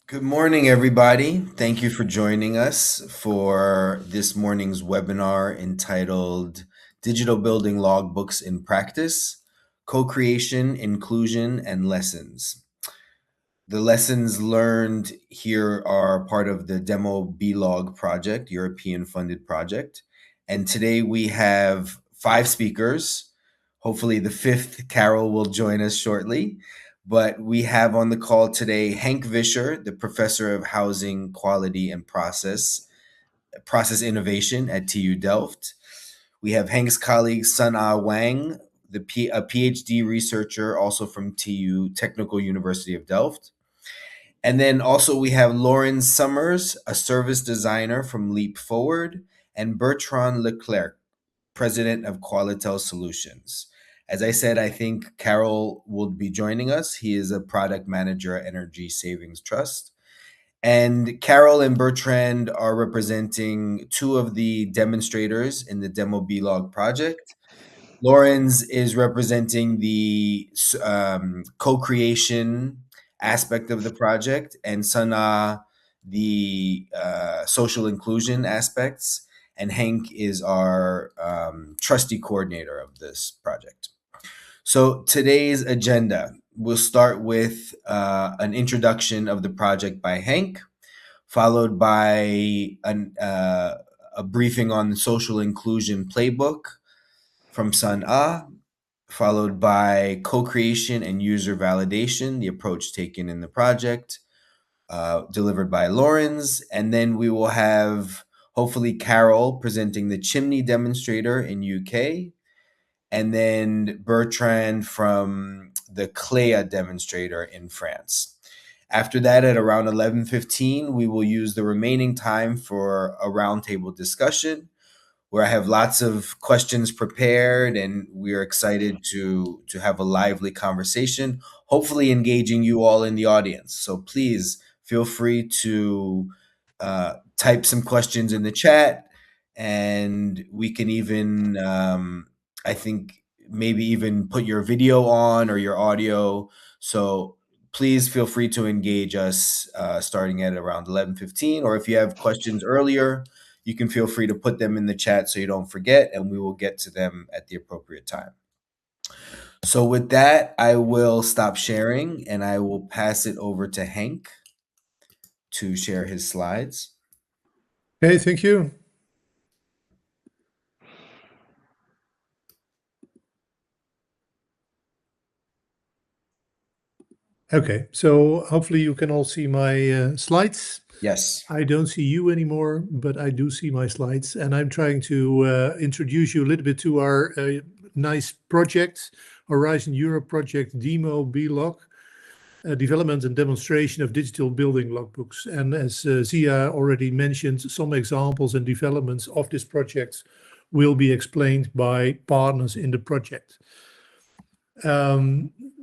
Good morning, everybody. Thank you for joining us for this morning's webinar entitled Digital Building Logbooks in Practice, Co-Creation, Inclusion, and Lessons. The lessons learned here are part of the Demo B-Log project, European funded project. And today we have 5 speakers. Hopefully the fifth, Carol, will join us shortly. But we have on the call today Henk Vischer, the professor of housing quality and process innovation at TU Delft. We have Henk's colleague Sun-Ah Wang, a PhD researcher also from TU Technical University of Delft. And then also we have Lauren Summers, a service designer from Leap Forward, and Bertrand Leclerc, president of Qualitel Solutions. As I said, I think Carol will be joining us. He is a product manager at Energy Savings Trust. And Carol and Bertrand are representing two of the demonstrators in the Demo B-Log project. Lawrence is representing the co-creation aspect of the project, and Sana the social inclusion aspects, and Hank is our trustee coordinator of this project. So today's agenda, we'll start with an introduction of the project by Hank, followed by a briefing on the social inclusion playbook from Sun-Ah, followed by co-creation and user validation, the approach taken in the project, delivered by Lawrence. And then we will have, hopefully, Carol presenting the chimney demonstrator in UK, and then Bertrand from the Clea demonstrator in France. After that, at around 11:15, we will use the remaining time for a roundtable discussion where I have lots of questions prepared, and we are excited to have a lively conversation, hopefully engaging you all in the audience. So please feel free to type some questions in the chat, and we can even, I think, maybe even put your video on or your audio. So please feel free to engage us starting at around 11:15, or if you have questions earlier, you can feel free to put them in the chat so you don't forget, and we will get to them at the appropriate time. So with that, I will stop sharing and I will pass it over to Hank to share his slides. Okay, thank you. Okay, so hopefully you can all see my slides. Yes. I don't see you anymore, but I do see my slides, and I'm trying to introduce you a little bit to our nice project, Horizon Europe project, Demo B-Log, development and demonstration of digital building logbooks. And as Zia already mentioned, some examples and developments of this project will be explained by partners in the project.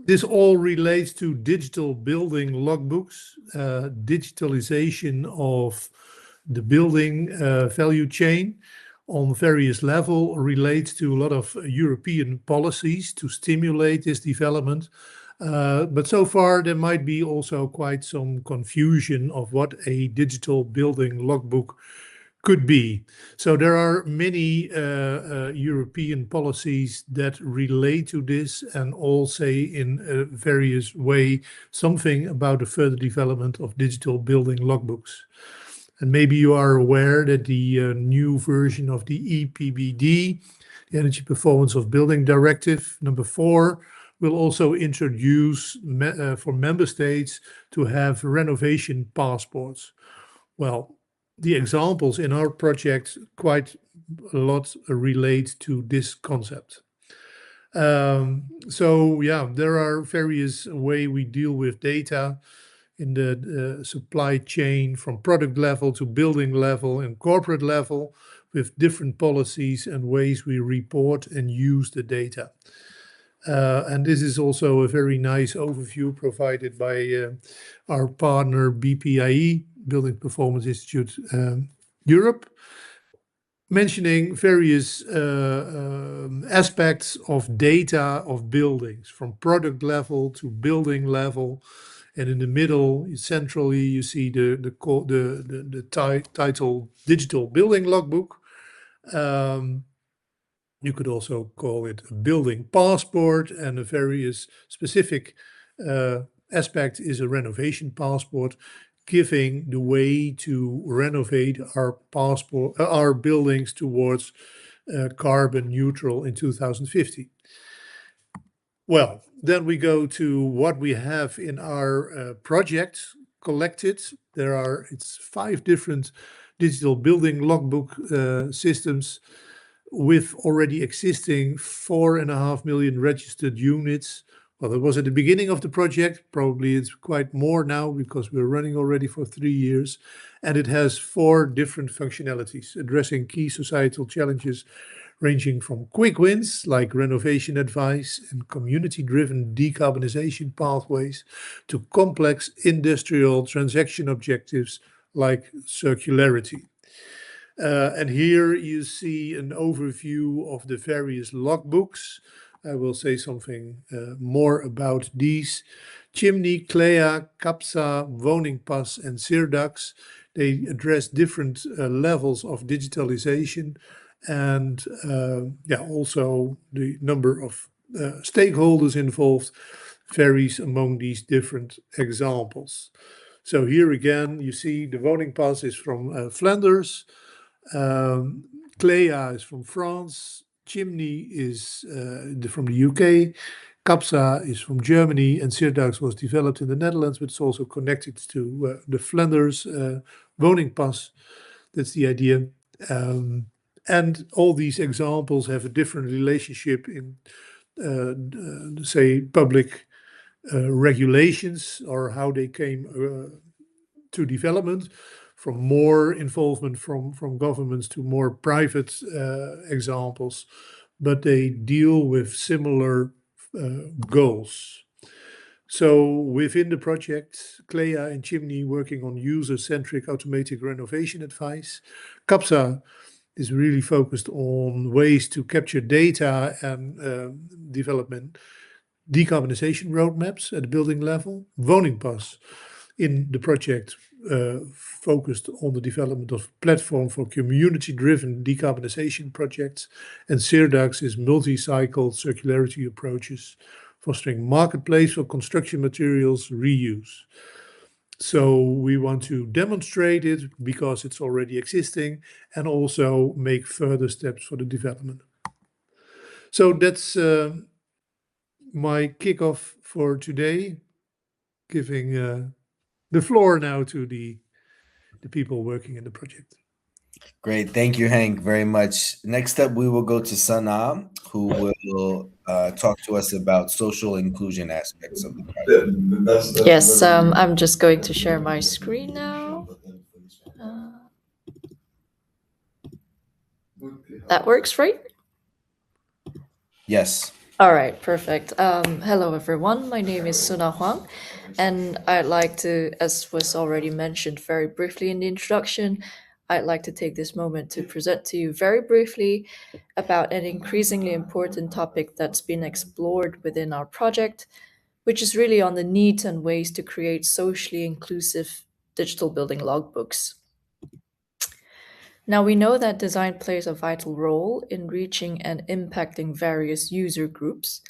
This all relates to digital building logbooks, digitalization of the building value chain on various levels, relates to a lot of European policies to stimulate this development. But so far there might be also quite some confusion of what a digital building logbook could be. So there are many European policies that relate to this and all say in a various way something about the further development of digital building logbooks. And maybe you are aware that the new version of the EPBD, the Energy Performance of Building Directive number 4, will also introduce for member states to have renovation passports. Well, the examples in our project quite a lot relate to this concept. So yeah, there are various ways we deal with data in the supply chain from product level to building level and corporate level, with different policies and ways we report and use the data. And this is also a very nice overview provided by our partner BPIE, Building Performance Institute Europe, mentioning various aspects of data of buildings, from product level to building level, And in the middle, centrally, you see the title Digital Building Logbook. You could also call it a building passport, and a very specific aspect is a renovation passport, giving the way to renovate our buildings towards carbon neutral in 2050. Well, then we go to what we have in our project collected. It's 5 different digital building logbook systems with already existing 4.5 million registered units. Well, that was at the beginning of the project. Probably it's quite more now because we're running already for 3 years. And it has 4 different functionalities addressing key societal challenges ranging from quick wins like renovation advice and community-driven decarbonization pathways to complex industrial transaction objectives like circularity. And here you see an overview of the various logbooks. I will say something more about these. Chimney, Clea, CAPSA, Woningpas, and Sirdax, they address different levels of digitalization, and also the number of stakeholders involved varies among these different examples. So here again, you see the Woningpas is from Flanders, Clea is from France, Chimney is from the UK, CAPSA is from Germany, and Sirdax was developed in the Netherlands, but it's also connected to the Flanders Woningpas. That's the idea. And all these examples have a different relationship in, say, public regulations or how they came to development, from more involvement from governments to more private examples, but they deal with similar goals. So within the project, Clea and Chimney working on user-centric automatic renovation advice. CAPSA is really focused on ways to capture data and development decarbonization roadmaps at the building level. Woningpas in the project focused on the development of platform for community-driven decarbonization projects, and Sirdax is multi-cycle circularity approaches, fostering marketplace for construction materials reuse. So we want to demonstrate it because it's already existing and also make further steps for the development. So that's my kickoff for today, giving the floor now to the people working in the project. Great. Thank you, Hank, very much. Next up, we will go to Sana, who will talk to us about social inclusion aspects of the project. Yes, I'm just going to share my screen now. That works, right? Yes. All right, perfect. Hello, everyone. My name is Suna Huang, and I'd like to, as was already mentioned very briefly in the introduction, I'd like to take this moment to present to you very briefly about an increasingly important topic that's been explored within our project, which is really on the needs and ways to create socially inclusive digital building logbooks. Now, we know that design plays a vital role in reaching and impacting various user groups.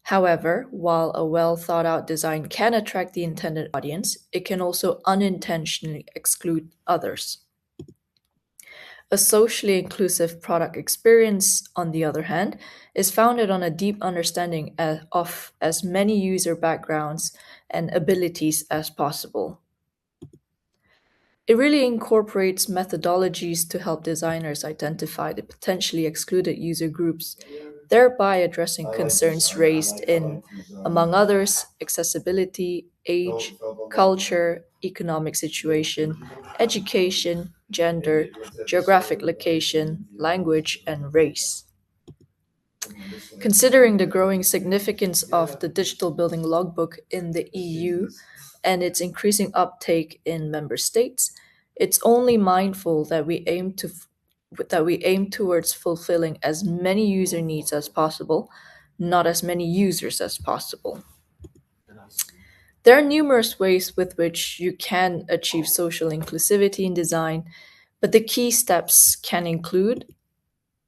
However, while a well thought out design can attract the intended audience, it can also unintentionally exclude others. A socially inclusive product experience, on the other hand, is founded on a deep understanding of as many user backgrounds and abilities as possible. It really incorporates methodologies to help designers identify the potentially excluded user groups, thereby addressing concerns raised in, among others, accessibility, age, culture, economic situation, education, gender, geographic location, language, and race. Considering the growing significance of the digital building logbook in the EU and its increasing uptake in member states, it's only mindful that we aim towards fulfilling as many user needs as possible, not as many users as possible. There are numerous ways with which you can achieve social inclusivity in design, but the key steps can include: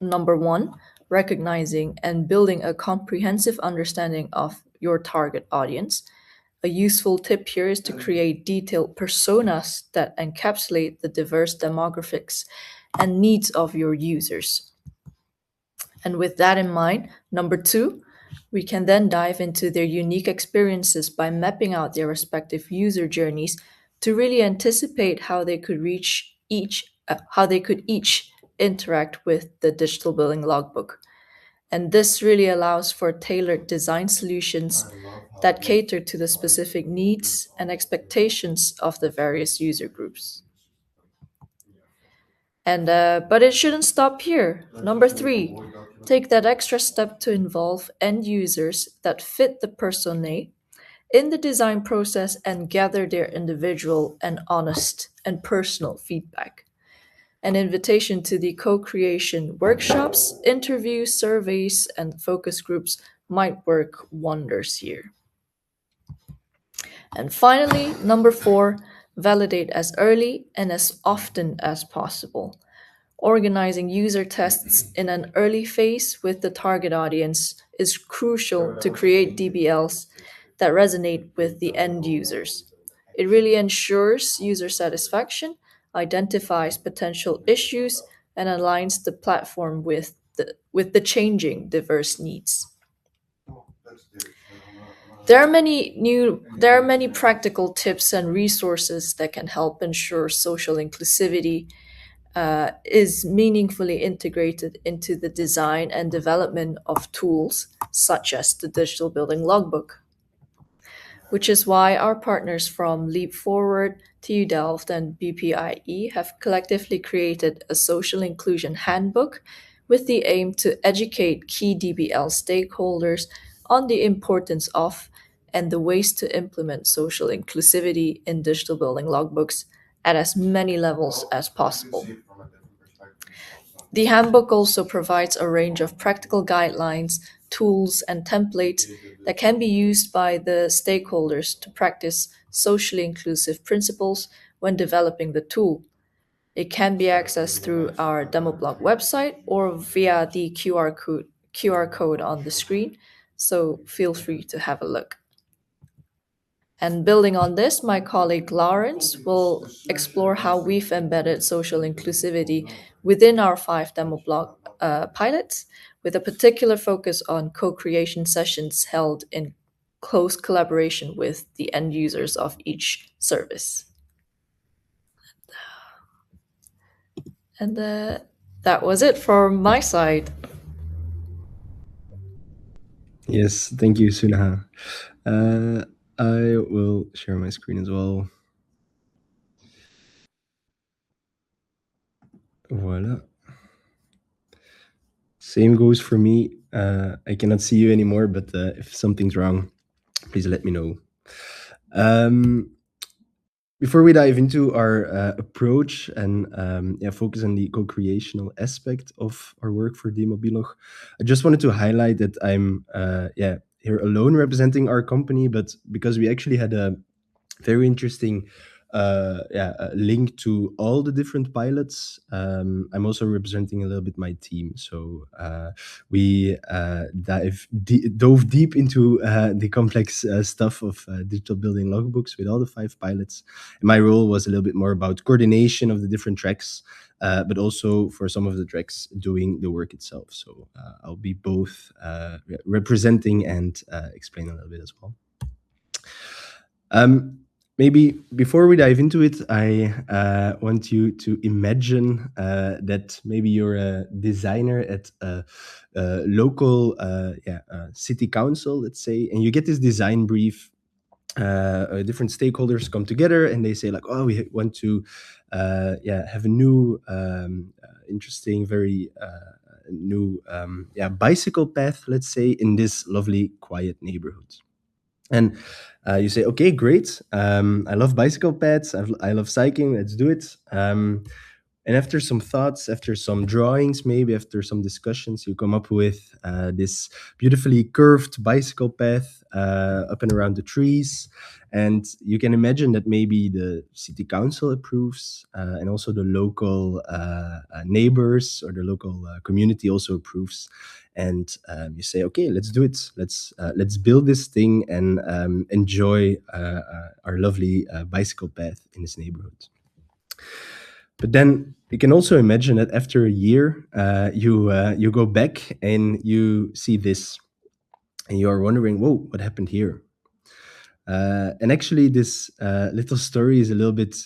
number one, recognizing and building a comprehensive understanding of your target audience. A useful tip here is to create detailed personas that encapsulate the diverse demographics and needs of your users. And with that in mind, number two, we can then dive into their unique experiences by mapping out their respective user journeys to really anticipate how they could each interact with the digital building logbook. And this really allows for tailored design solutions that cater to the specific needs and expectations of the various user groups. And but it shouldn't stop here. Number three, take that extra step to involve end users that fit the persona in the design process and gather their individual and honest and personal feedback. An invitation to the co creation workshops, interviews, surveys, and focus groups might work wonders here. And finally, number four, validate as early and as often as possible. Organizing user tests in an early phase with the target audience is crucial to create DBLs that resonate with the end users. It really ensures user satisfaction, identifies potential issues, and aligns the platform with the changing diverse needs. There are many practical tips and resources that can help ensure social inclusivity is meaningfully integrated into the design and development of tools such as the Digital Building Logbook, which is why our partners from Leap Forward, TU Delft, and BPIE have collectively created a social inclusion handbook with the aim to educate key DBL stakeholders on the importance of and the ways to implement social inclusivity in digital building logbooks at as many levels as possible. The handbook also provides a range of practical guidelines, tools, and templates that can be used by the stakeholders to practice socially inclusive principles when developing the tool. It can be accessed through our demo blog website or via the QR code on the screen, so feel free to have a look. And building on this, my colleague Lawrence will explore how we've embedded social inclusivity within our 5 demo blog pilots, with a particular focus on co-creation sessions held in close collaboration with the end users of each service. And that was it from my side. Yes, thank you, Sunaha. I will share my screen as well. Voila. Same goes for me. I cannot see you anymore, but if something's wrong, please let me know. Before we dive into our approach and focus on the co-creational aspect of our work for Demobilog, I just wanted to highlight that I'm here alone representing our company, but because we actually had a very interesting link to all the different pilots, I'm also representing a little bit my team. So we dove deep into the complex stuff of digital building logbooks with all the 5 pilots. And my role was a little bit more about coordination of the different tracks, but also for some of the tracks doing the work itself. So I'll be both representing and explaining a little bit as well. Maybe before we dive into it, I want you to imagine that maybe you're a designer at a local city council, let's say, and you get this design brief. Different stakeholders come together and they say like, oh, we want to have a new, interesting, very new bicycle path, let's say, in this lovely, quiet neighborhood. And you say, okay, great. I love bicycle paths. I love cycling. Let's do it. And after some thoughts, after some drawings, maybe after some discussions, you come up with this beautifully curved bicycle path up and around the trees. And you can imagine that maybe the city council approves, and also the local neighbors or the local community also approves. And you say, okay, let's do it. Let's build this thing and enjoy our lovely bicycle path in this neighborhood. But then you can also imagine that after a year, you go back and you see this, and you are wondering, whoa, what happened here? And actually, this little story is a little bit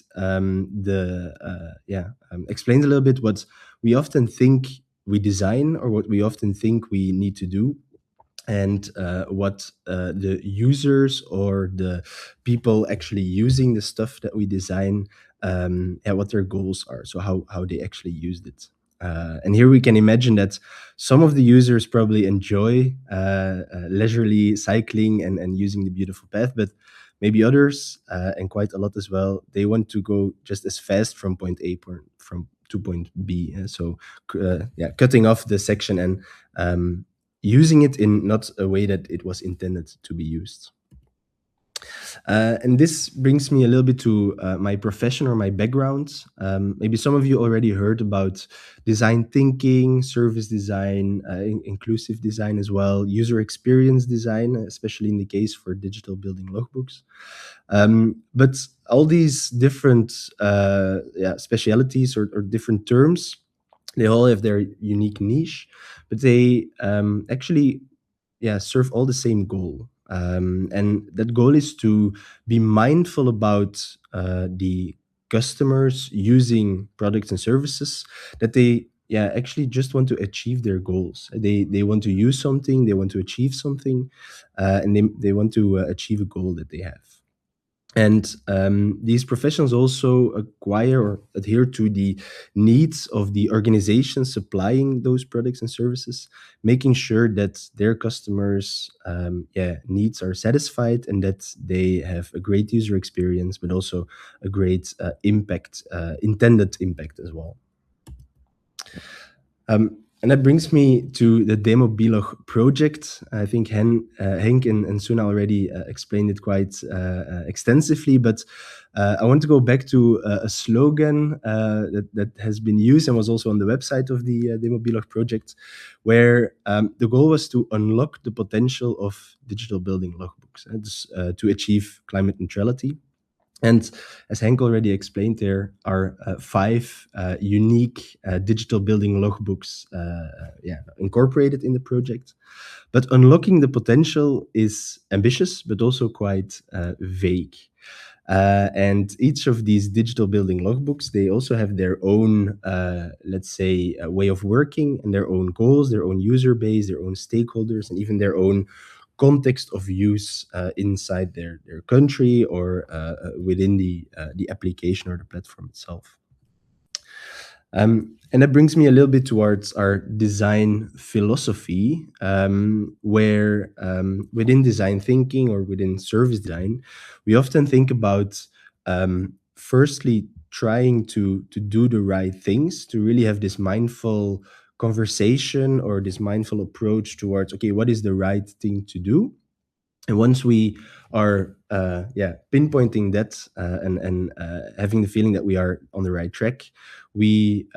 explains a little bit what we often think we design or what we often think we need to do, and what the users or the people actually using the stuff that we design, what their goals are, so how they actually used it. And here we can imagine that some of the users probably enjoy leisurely cycling and using the beautiful path, but maybe others, and quite a lot as well, they want to go just as fast from point A from to point B. So cutting off the section and using it in not a way that it was intended to be used. And this brings me a little bit to my profession or my background. Maybe some of you already heard about design thinking, service design, inclusive design as well, user experience design, especially in the case for digital building logbooks. But all these different specialities or different terms, they all have their unique niche, but they actually serve all the same goal. And that goal is to be mindful about the customers using products and services, that they actually just want to achieve their goals. They want to use something, they want to achieve something, and they want to achieve a goal that they have. And these professionals also acquire or adhere to the needs of the organizations supplying those products and services, making sure that their customers' needs are satisfied and that they have a great user experience, but also a great intended impact as well. And that brings me to the Demo Bilog project. I think Henk and Suna already explained it quite extensively, but I want to go back to a slogan that has been used and was also on the website of the Demo Bilog project, where the goal was to unlock the potential of digital building logbooks to achieve climate neutrality. And as Henk already explained, there are 5 unique digital building logbooks incorporated in the project. But unlocking the potential is ambitious, but also quite vague. And each of these digital building logbooks, they also have their own, way of working and their own goals, their own user base, their own stakeholders, and even their own context of use inside their country or within the application or the platform itself. And that brings me a little bit towards our design philosophy, where within design thinking or within service design, we often think about firstly trying to do the right things, to really have this mindful conversation or this mindful approach towards, okay, what is the right thing to do? And once we are pinpointing that and having the feeling that we are on the right track, we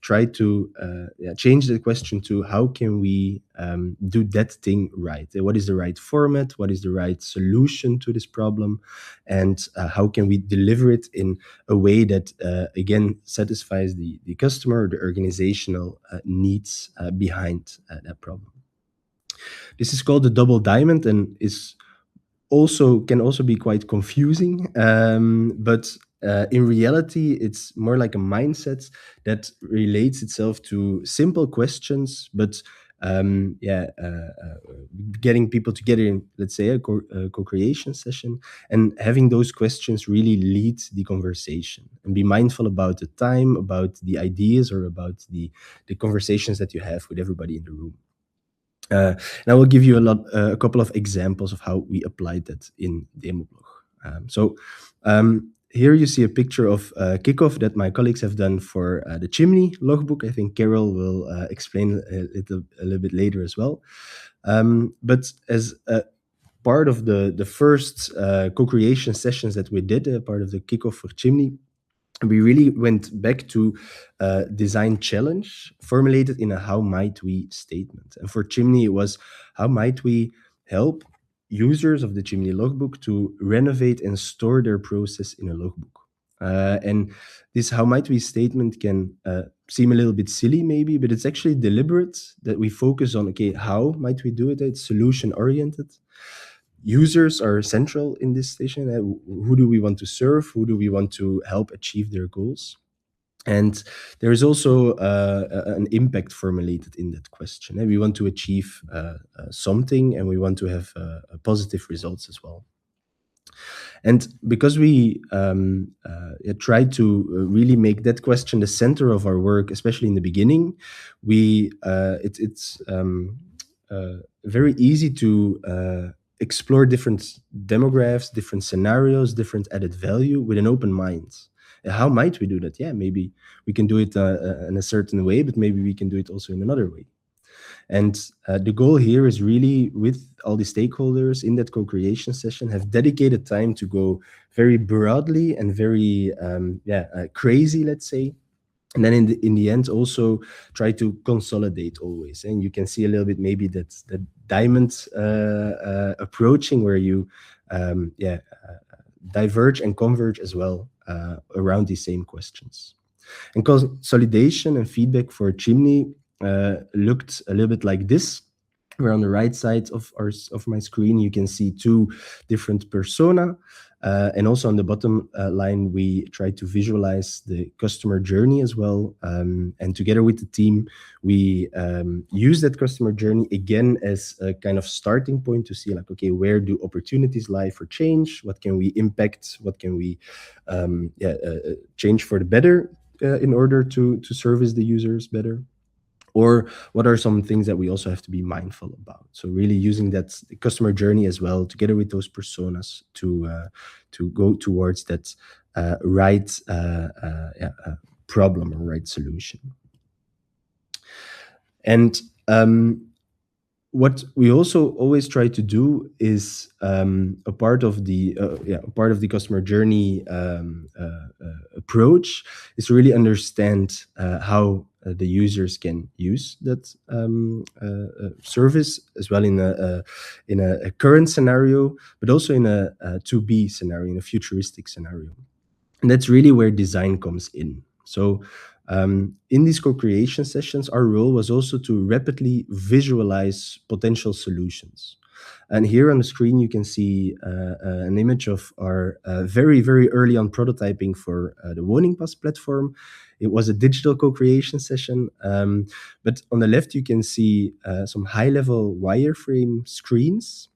try to change the question to how can we do that thing right? What is the right format? What is the right solution to this problem? And how can we deliver it in a way that, again, satisfies the customer or the organizational needs behind that problem? This is called the double diamond and can also be quite confusing. But in reality, it's more like a mindset that relates itself to simple questions, but getting people together in, let's say, a co-creation session, and having those questions really lead the conversation, and be mindful about the time, about the ideas, or about the conversations that you have with everybody in the room. And I will give you a couple of examples of how we applied that in DemoBlog. here you see a picture of kickoff that my colleagues have done for the Chimney logbook. I think Carol will explain a little bit later as well. But as part of the first co-creation sessions that we did, part of the kickoff for Chimney, we really went back to design challenge formulated in a how might we statement. And for Chimney, it was how might we help users of the Chimney logbook to renovate and store their process in a logbook. And this how might we statement can seem a little bit silly maybe, but it's actually deliberate that we focus on, okay, how might we do it? It's solution oriented. Users are central in this station. Who do we want to serve? Who do we want to help achieve their goals? And there is also an impact formulated in that question. We want to achieve something, and we want to have positive results as well. And because we try to really make that question the center of our work, especially in the beginning, it's very easy to explore different demographics, different scenarios, different added value with an open mind. How might we do that? Yeah, maybe we can do it in a certain way, but maybe we can do it also in another way. And the goal here is really, with all the stakeholders in that co-creation session, have dedicated time to go very broadly and very crazy, let's say. And then in the end, also try to consolidate always. And you can see a little bit maybe that diamond approaching, where you diverge and converge as well around these same questions. And consolidation and feedback for Chimney looked a little bit like this, where on the right side of my screen you can see two different persona, and also on the bottom line we try to visualize the customer journey as well, and together with the team we use that customer journey again as a kind of starting point to see, like, okay, where do opportunities lie for change? What can we impact? What can we change for the better in order to service the users better? Or what are some things that we also have to be mindful about? So really using that customer journey as well, together with those personas, to go towards that right problem or right solution. And what we also always try to do is a part of the customer journey approach is to really understand how the users can use that service as well in a current scenario, but also in a to-be scenario, in a futuristic scenario. And that's really where design comes in. So in these co-creation sessions, our role was also to rapidly visualize potential solutions. And here on the screen, you can see an image of our very, very early on prototyping for the Woningpas platform. It was a digital co-creation session. But on the left, you can see some high-level wireframe screens.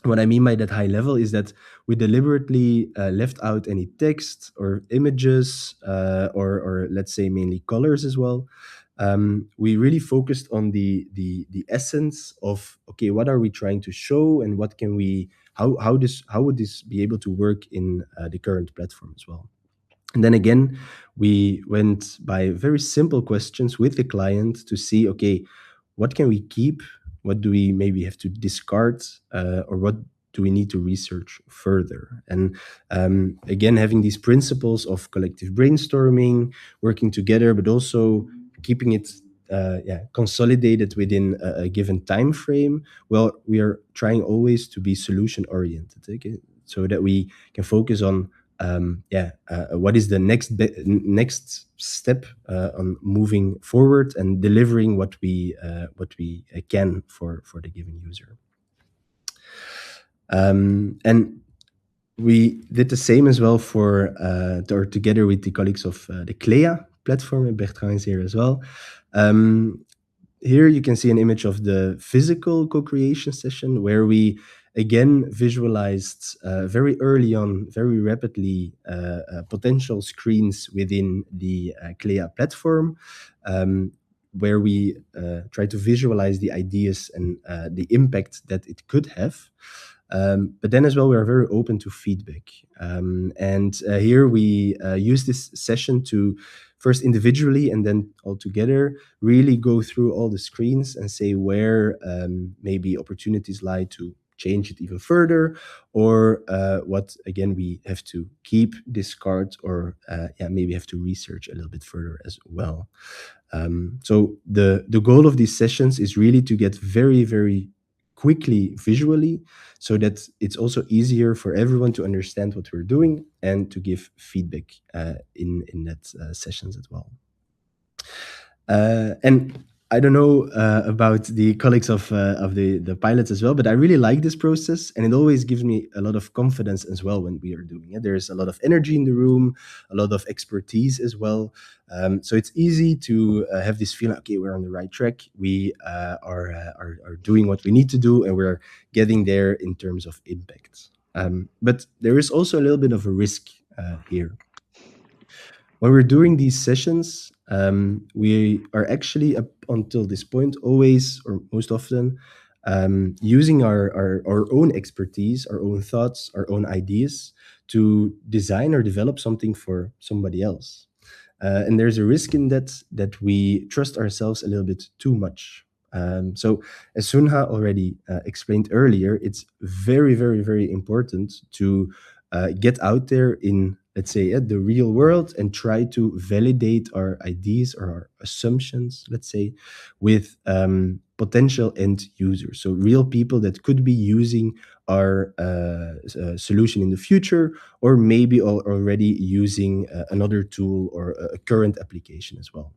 What I mean by that high level is that we deliberately left out any text or images or let's say mainly colors as well. We really focused on the essence of, okay, what are we trying to show, and what can we, how would this be able to work in the current platform as well. And then again, we went by very simple questions with the client to see, okay, what can we keep? What do we maybe have to discard, or what do we need to research further? And again, having these principles of collective brainstorming, working together, but also keeping it consolidated within a given time frame. Well, we are trying always to be solution oriented, okay? So that we can focus on what is the next step on moving forward and delivering what we can for the given user. And we did the same as well for or together with the colleagues of the CLEA platform, and Bertrand is here as well. Here you can see an image of the physical co-creation session, where we again visualized very early on, very rapidly, potential screens within the CLEA platform, where we try to visualize the ideas and the impact that it could have. But then as well, we are very open to feedback. And here we use this session to first individually and then all together really go through all the screens and say where maybe opportunities lie to change it even further, or what again we have to keep, discard, or maybe have to research a little bit further as well. So the goal of these sessions is really to get very, very quickly visually, so that it's also easier for everyone to understand what we're doing and to give feedback in that sessions as well. And I don't know about the colleagues of the pilots as well, but I really like this process, and it always gives me a lot of confidence as well when we are doing it. There's a lot of energy in the room, a lot of expertise as well. So it's easy to have this feeling, okay, we're on the right track. We are doing what we need to do, and we're getting there in terms of impact. But there is also a little bit of a risk here. When we're doing these sessions, we are actually, up until this point, always or most often using our own expertise, our own thoughts, our own ideas to design or develop something for somebody else. And there's a risk in that we trust ourselves a little bit too much. So as Sunha already explained earlier, it's very, very, very important to get out there in, let's say, the real world and try to validate our ideas or our assumptions, let's say, with potential end users. So real people that could be using our solution in the future, or maybe already using another tool or a current application as well.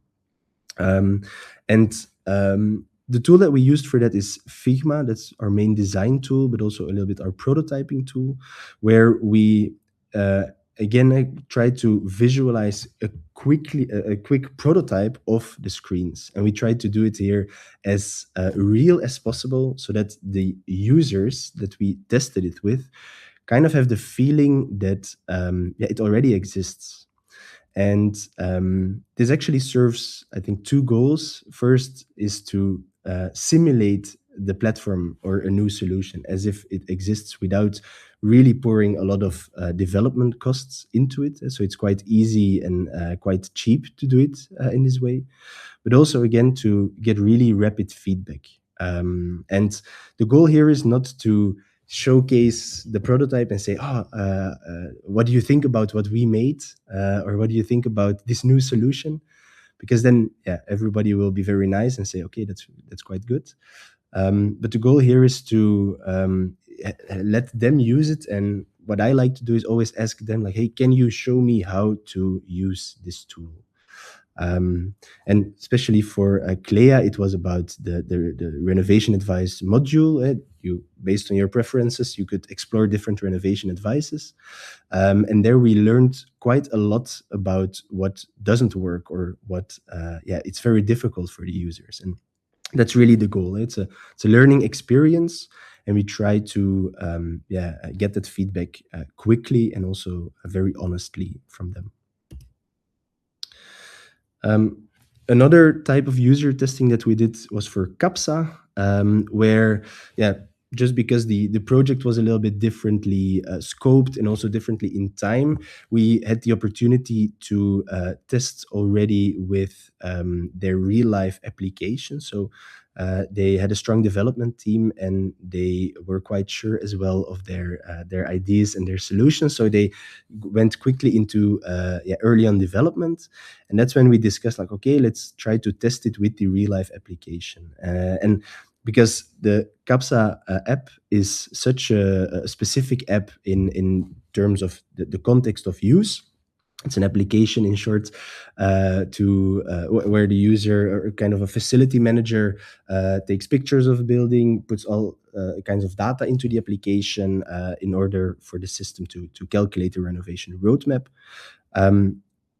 The tool that we used for that is Figma. That's our main design tool, but also a little bit our prototyping tool, where we again, I try to visualize a quick prototype of the screens, and we try to do it here as real as possible, so that the users that we tested it with kind of have the feeling that it already exists. And this actually serves, I think, two goals. First is to simulate the platform or a new solution as if it exists without really pouring a lot of development costs into it. So it's quite easy and quite cheap to do it in this way. But also, again, to get really rapid feedback. And the goal here is not to showcase the prototype and say, what do you think about what we made? Or what do you think about this new solution? Because then, everybody will be very nice and say, okay, that's quite good. But the goal here is to let them use it. And what I like to do is always ask them, like, hey, can you show me how to use this tool? And especially for Clea, it was about the renovation advice module. You, based on your preferences, you could explore different renovation advices. And there we learned quite a lot about what doesn't work, or what, it's very difficult for the users. And that's really the goal. It's a learning experience, and we try to get that feedback quickly and also very honestly from them. Another type of user testing that we did was for CAPSA, where just because the project was a little bit differently scoped and also differently in time, we had the opportunity to test already with their real life application. So they had a strong development team, and they were quite sure as well of their ideas and their solutions. So they went quickly into early on development, and that's when we discussed, like, okay, let's try to test it with the real life application. And because the CAPSA app is such a specific app in terms of the context of use. It's an application, in short, where the user, or kind of a facility manager, takes pictures of a building, puts all kinds of data into the application in order for the system to calculate the renovation roadmap.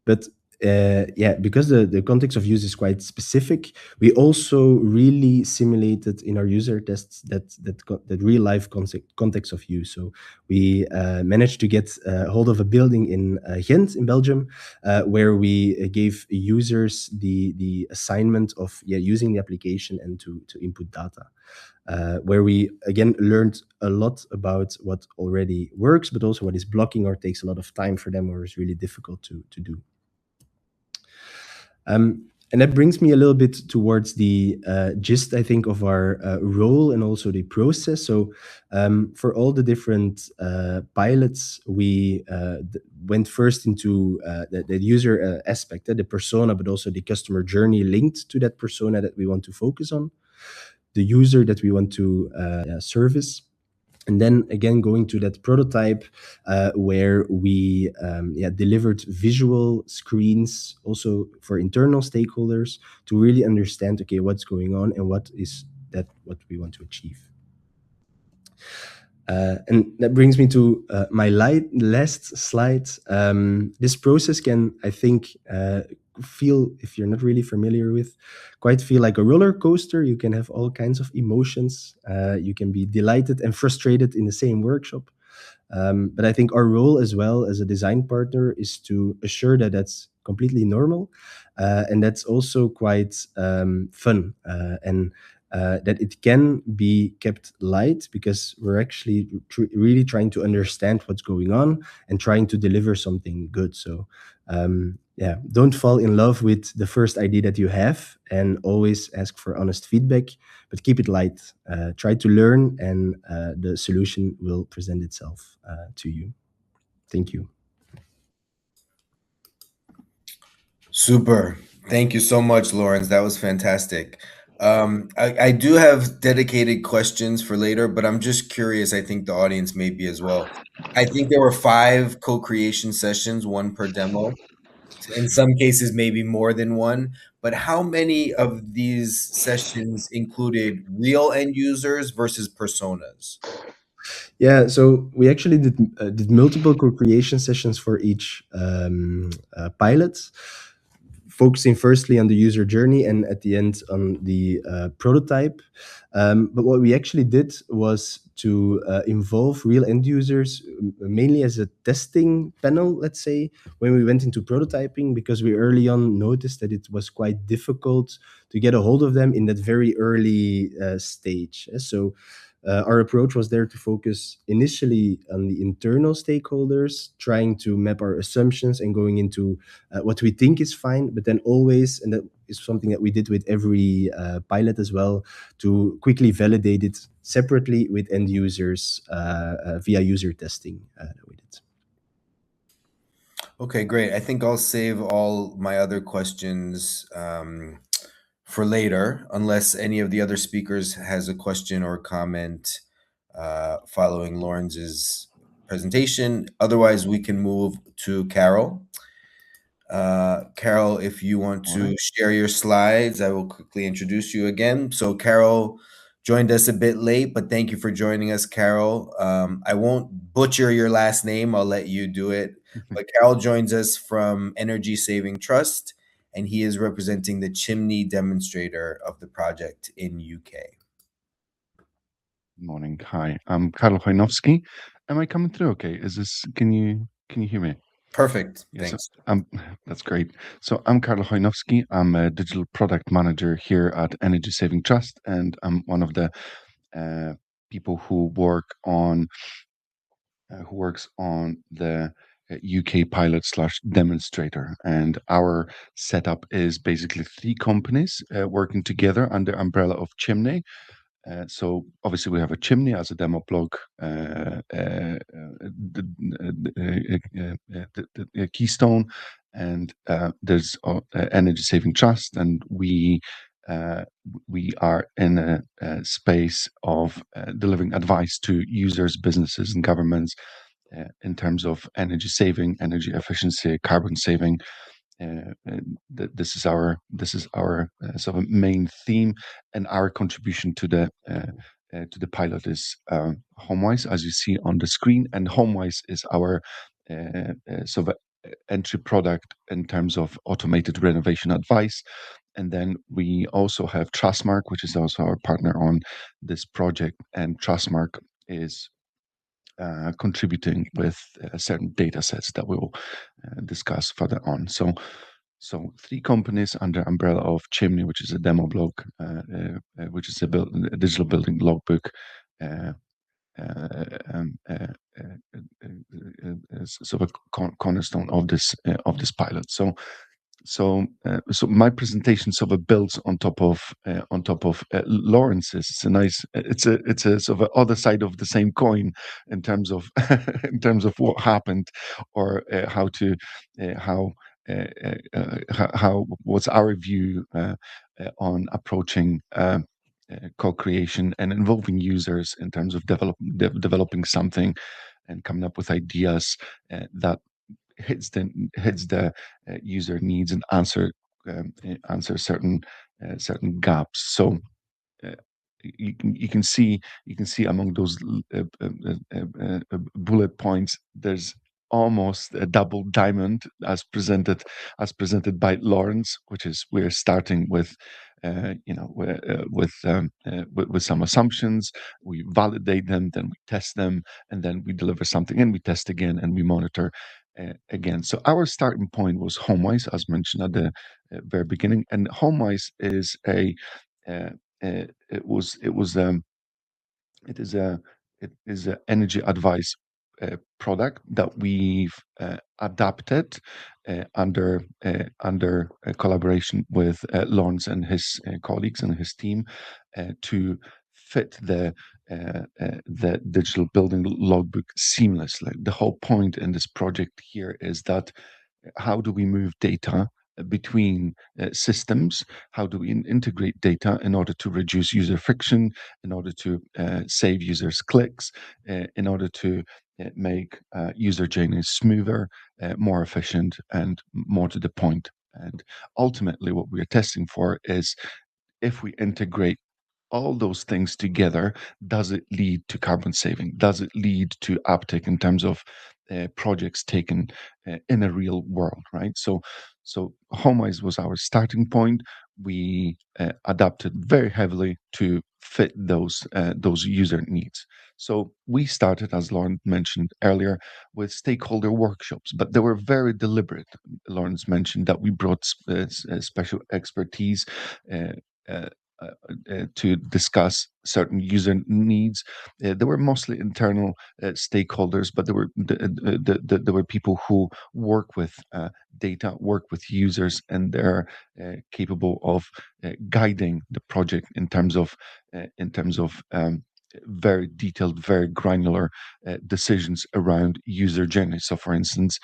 But because the context of use is quite specific, we also really simulated in our user tests that real life context of use. So we managed to get hold of a building in Ghent in Belgium, where we gave users the assignment of using the application and to input data. Where we again learned a lot about what already works, but also what is blocking or takes a lot of time for them or is really difficult to do. And that brings me a little bit towards the gist, I think, of our role and also the process. So for all the different pilots, we went first into the user aspect, the persona, but also the customer journey linked to that persona that we want to focus on, the user that we want to service. And then again, going to that prototype where we delivered visual screens also for internal stakeholders to really understand, okay, what's going on and what we want to achieve. And that brings me to my last slide. This process can, I think, feel, if you're not really familiar with, quite feel like a roller coaster. You can have all kinds of emotions. You can be delighted and frustrated in the same workshop. But I think our role as well as a design partner is to assure that that's completely normal, and that's also quite fun, and that it can be kept light, because we're actually really trying to understand what's going on and trying to deliver something good. So don't fall in love with the first idea that you have, and always ask for honest feedback, but keep it light. Try to learn, and the solution will present itself to you. Thank you. Super. Thank you so much, Lawrence. That was fantastic. I do have dedicated questions for later, but I'm just curious. I think the audience may be as well. I think there were 5 co-creation sessions, one per demo. In some cases, maybe more than one. But how many of these sessions included real end users versus personas? Yeah, so we actually did multiple co-creation sessions for each pilot, focusing firstly on the user journey and at the end on the prototype. But what we actually did was to involve real end users, mainly as a testing panel, let's say, when we went into prototyping, because we early on noticed that it was quite difficult to get a hold of them in that very early stage. So our approach was there to focus initially on the internal stakeholders, trying to map our assumptions and going into what we think is fine, but then always, and that is something that we did with every pilot as well, to quickly validate it separately with end users via user testing that we did. Okay, great. I think I'll save all my other questions for later, unless any of the other speakers has a question or comment following Lawrence's presentation. Otherwise, we can move to Carol. Carol, if you want to share your slides, I will quickly introduce you again. So Carol joined us a bit late, but thank you for joining us, Carol. I won't butcher your last name. I'll let you do it. But Carol joins us from Energy Saving Trust, and he is representing the chimney demonstrator of the project in UK. Morning. Hi, I'm Karol Hojnowski. Am I coming through okay? Can you hear me? Perfect. Yes, Thanks. that's great. So I'm Karol Hojnowski. I'm a digital product manager here at Energy Saving Trust, and I'm one of the people who works on the UK pilot / demonstrator. And our setup is basically 3 companies working together under the umbrella of Chimney. So obviously we have a chimney as a demo blog, the keystone, and there's Energy Saving Trust, and we are in a space of delivering advice to users, businesses, and governments in terms of energy saving, energy efficiency, carbon saving. This is our sort of main theme, and our contribution to the pilot is HomeWise, as you see on the screen. And HomeWise is our sort of entry product in terms of automated renovation advice. And then we also have Trustmark, which is also our partner on this project. And Trustmark is contributing with certain data sets that we will discuss further on. So 3 companies under umbrella of Chimney, which is a demo blog, which is a digital building logbook, sort of cornerstone of this pilot. So my presentation sort of builds on top of Lawrence's. It's a sort of other side of the same coin in terms of in terms of what happened, or how what's our view on approaching co-creation and involving users in terms of developing something and coming up with ideas that hits the user needs and answer certain gaps. So you can see among those bullet points, there's almost a double diamond as presented by Lawrence, which is we're starting with with some assumptions, we validate them, then we test them, and then we deliver something, and we test again, and we monitor again. So our starting point was HomeWise, as mentioned at the very beginning, and HomeWise is it is a energy advice product that we've adapted under a collaboration with Lawrence and his colleagues and his team to fit the digital building logbook seamlessly. The whole point in this project here is that how do we move data between systems? How do we integrate data in order to reduce user friction, in order to save users clicks, in order to make user journeys smoother, more efficient, and more to the point? And ultimately, what we're testing for is if we integrate all those things together, does it lead to carbon saving? Does it lead to uptake in terms of projects taken in a real world, right? So HomeWise was our starting point. We adapted very heavily to fit those user needs. So we started, as Lauren mentioned earlier, with stakeholder workshops, but they were very deliberate. Lawrence mentioned that we brought special expertise uh, uh, to discuss certain user needs. There were mostly internal stakeholders, but there were people who work with data, work with users, and they're capable of guiding the project in terms of very detailed, very granular decisions around user journeys. So, for instance,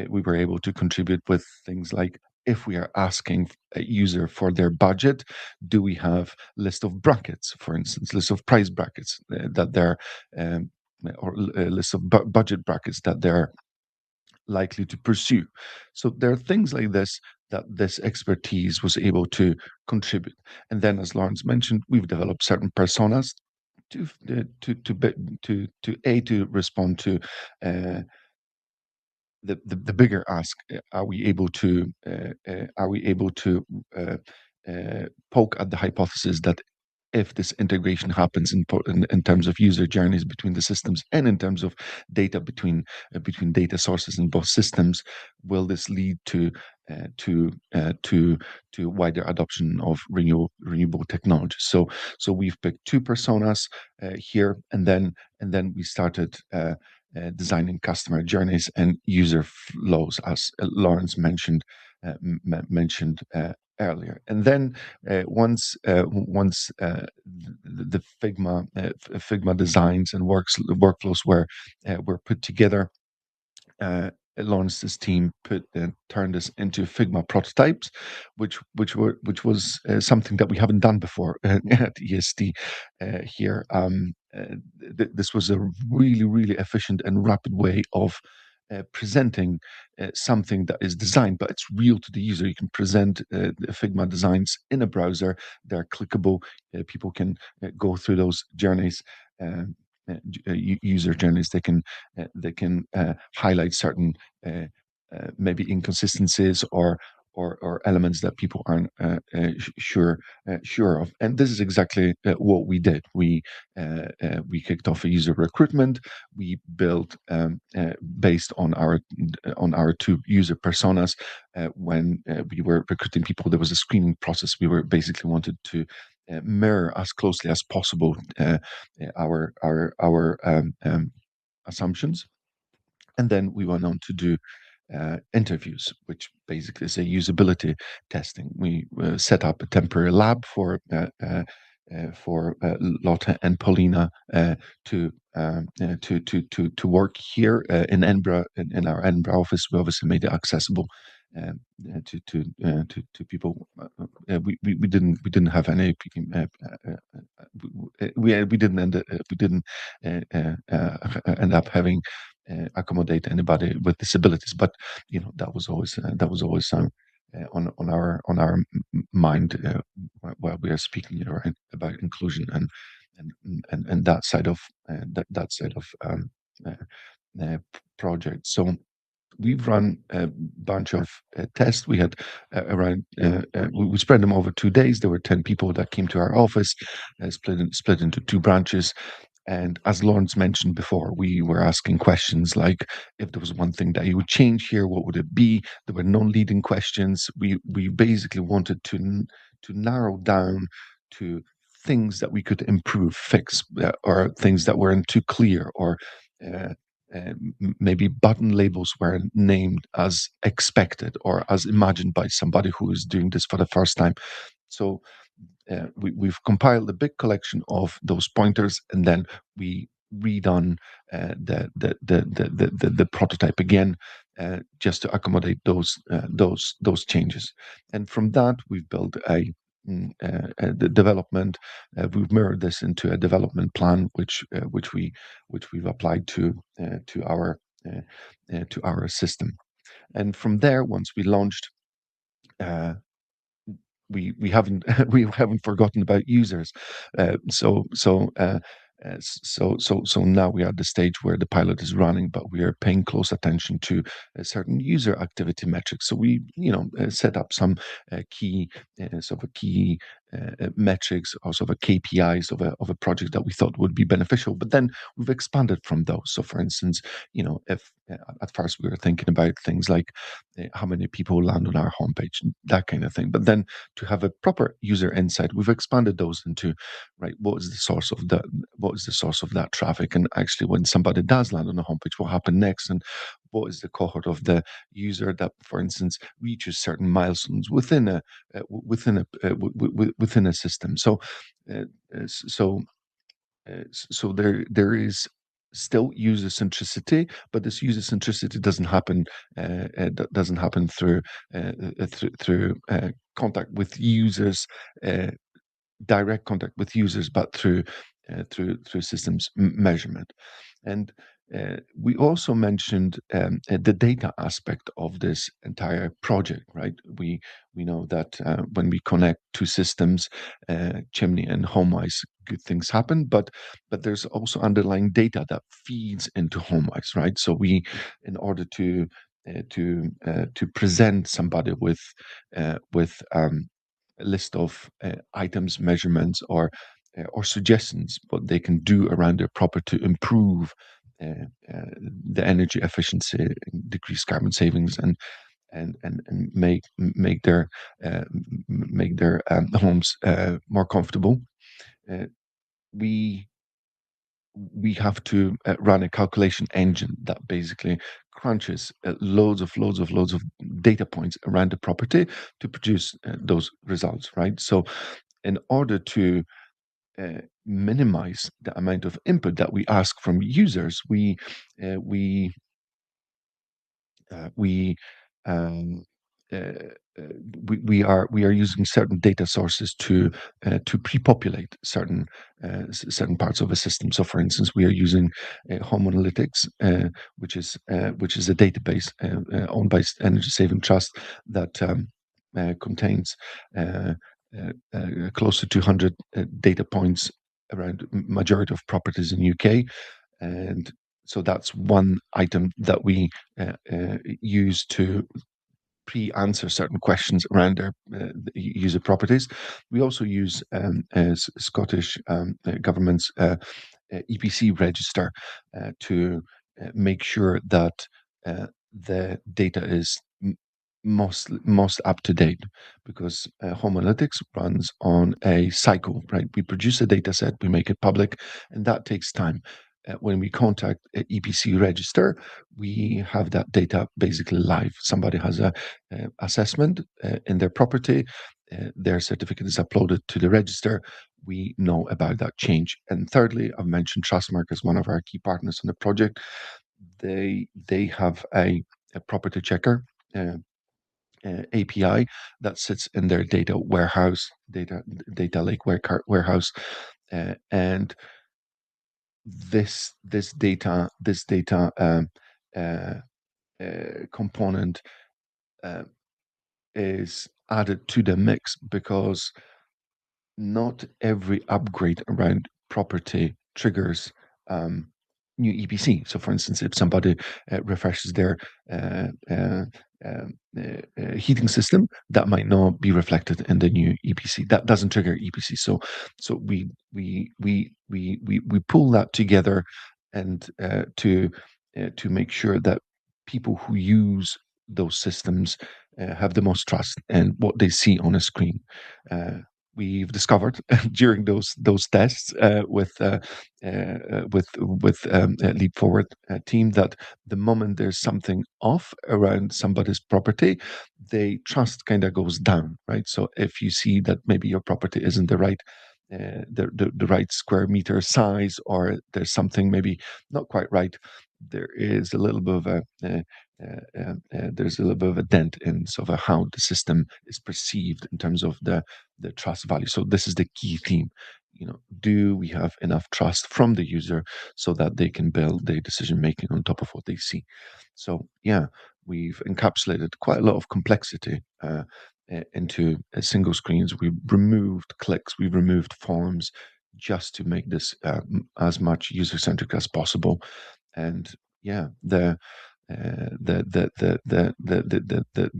we were able to contribute with things like, if we are asking a user for their budget, do we have list of brackets, for instance, list of price brackets that they're or a list of budget brackets that they're likely to pursue? So there are things like this that this expertise was able to contribute. And then, as Lawrence mentioned, we've developed certain personas to respond to the bigger ask: are we able to poke at the hypothesis that if this integration happens in terms of user journeys between the systems and in terms of data between data sources in both systems, will this lead to wider adoption of renewable technology? So we've picked 2 personas here, and then we started designing customer journeys and user flows, as Lawrence mentioned earlier. And then once the Figma designs and workflows were put together, Lawrence's team turned this into Figma prototypes, which was something that we haven't done before at ESD here. This was a really efficient and rapid way of presenting something that is designed, but it's real to the user. You can present the Figma designs in a browser. They're clickable. People can go through those journeys. User journeys. They can highlight certain maybe inconsistencies or elements that people aren't sure of. And this is exactly what we did. We kicked off a user recruitment. We built based on our two user personas. When we were recruiting people, there was a screening process. We were basically wanted to mirror as closely as possible our assumptions. And then we went on to do interviews, which basically is a usability testing. We set up a temporary lab for Lotte and Paulina to work here in Edinburgh, in our Edinburgh office. We obviously made it accessible to people. We didn't have any. We didn't end up having accommodate anybody with disabilities, but that was always on our mind while we are speaking right, about inclusion and that side of project. So we've run a bunch of tests. We had around we spread them over 2 days. There were 10 people that came to our office, split into 2 branches. And as Lawrence mentioned before, we were asking questions like, if there was one thing that you would change here, what would it be? There were non-leading questions. We basically wanted to narrow down to things that we could improve, fix, or things that weren't too clear, or maybe button labels weren't named as expected or as imagined by somebody who is doing this for the first time. So we've compiled a big collection of those pointers, and then we redone the prototype again, just to accommodate those changes. And from that, we've built the development. We've mirrored this into a development plan, which we've applied to our system. And from there, once we launched, we haven't we haven't forgotten about users. So now we are at the stage where the pilot is running, but we are paying close attention to certain user activity metrics. So we set up some key metrics, or sort of KPIs of a project that we thought would be beneficial. But then we've expanded from those. So, for instance, if at first we were thinking about things like how many people land on our homepage, that kind of thing. But then to have a proper user insight, we've expanded those into, right, what is the source of that traffic, and actually when somebody does land on a homepage, what happened next, and what is the cohort of the user that, for instance, reaches certain milestones within a system. So there is still user centricity, but this user centricity doesn't happen through contact with users, direct contact with users, but through systems measurement. And we also mentioned the data aspect of this entire project, right? We know that when we connect two systems, Chimney and HomeWise, good things happen, but there's also underlying data that feeds into HomeWise, right? So in order to present somebody with a list of items, measurements, or suggestions what they can do around their property to improve the energy efficiency, decrease carbon savings, and make their homes more comfortable. We have to run a calculation engine that basically crunches loads of data points around the property to produce those results, right? So in order to minimize the amount of input that we ask from users, we are using certain data sources to pre-populate certain parts of a system. So, for instance, we are using Home Analytics, which is a database owned by Energy Saving Trust that contains close to 200 data points around majority of properties in UK, and So that's one item that we use to pre-answer certain questions around their user properties. We also use as Scottish government's EPC register to make sure that the data is most up to date, because Home Analytics runs on a cycle, right? We produce a data set, we make it public, and that takes time. When we contact EPC register, we have that data basically live. Somebody has a assessment in their property, their certificate is uploaded to the register. We know about that change. And thirdly, I've mentioned Trustmark as one of our key partners on the project. They have a property checker API that sits in their data warehouse, data lake warehouse, and this data component is added to the mix because not every upgrade around property triggers new EPC. So, for instance, if somebody refreshes their uh, uh, heating system, that might not be reflected in the new EPC. That doesn't trigger EPC. So we pull that together, and to make sure that people who use those systems have the most trust in what they see on a screen. We've discovered during those tests with Leap Forward team that the moment there's something off around somebody's property, they trust kind of goes down, right? So if you see that maybe your property isn't the right the right square meter size, or there's something maybe not quite right, there is a little bit of there's a little bit of a dent in sort of how the system is perceived in terms of the trust value. So this is the key theme. Do we have enough trust from the user so that they can build their decision making on top of what they see? So yeah, we've encapsulated quite a lot of complexity into single screens. We've removed clicks, we've removed forms, just to make this as much user centric as possible. And yeah,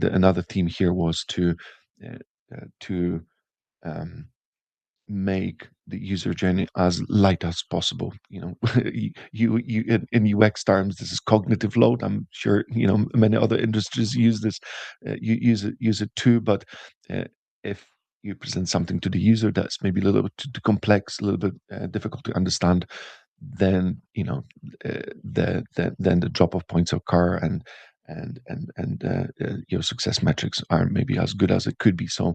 another theme here was to um, make the user journey as light as possible. You in UX terms, this is cognitive load. I'm sure many other industries use this. You use it too, but if you present something to the user that's maybe a little bit too complex, a little bit difficult to understand, then then the drop off points occur, and your success metrics aren't maybe as good as it could be. So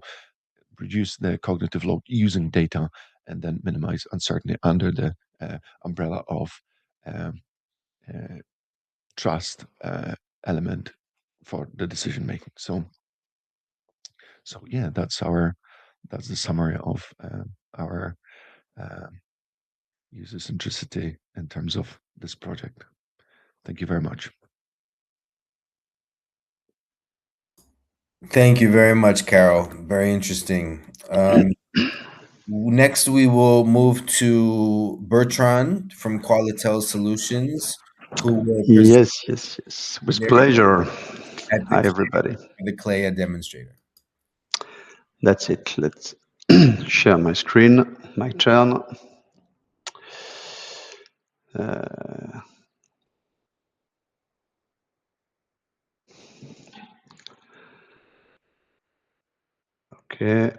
reduce the cognitive load using data, and then minimize uncertainty under the umbrella of um, uh, trust element for the decision making. So yeah, that's the summary of our user centricity in terms of this project. Thank you very much. Thank you very much, Carol. Very interesting. Next, we will move to Bertrand from Qualitel Solutions, who will present Yes. With their pleasure. at Hi, everybody. the CLEA demonstrator. That's it. Let's share my screen. My turn. Okay.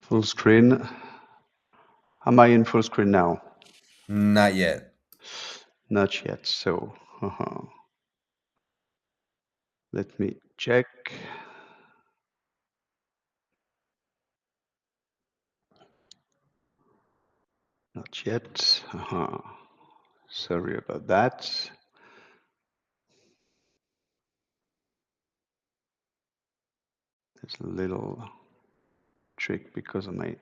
Full screen. Am I in full screen now? Not yet. Not yet. So let me check. Not yet. Sorry about that. There's a little trick because of my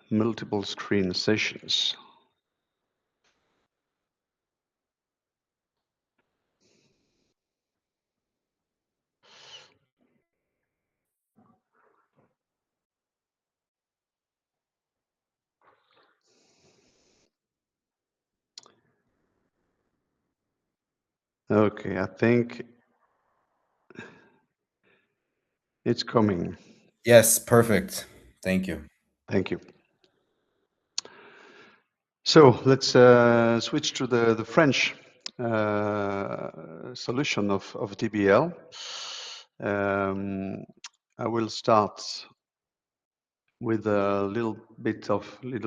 multiple screen sessions. Okay, I think it's coming. Yes, perfect. Thank you. Thank you. So let's switch to the French solution of DBL. I will start with a little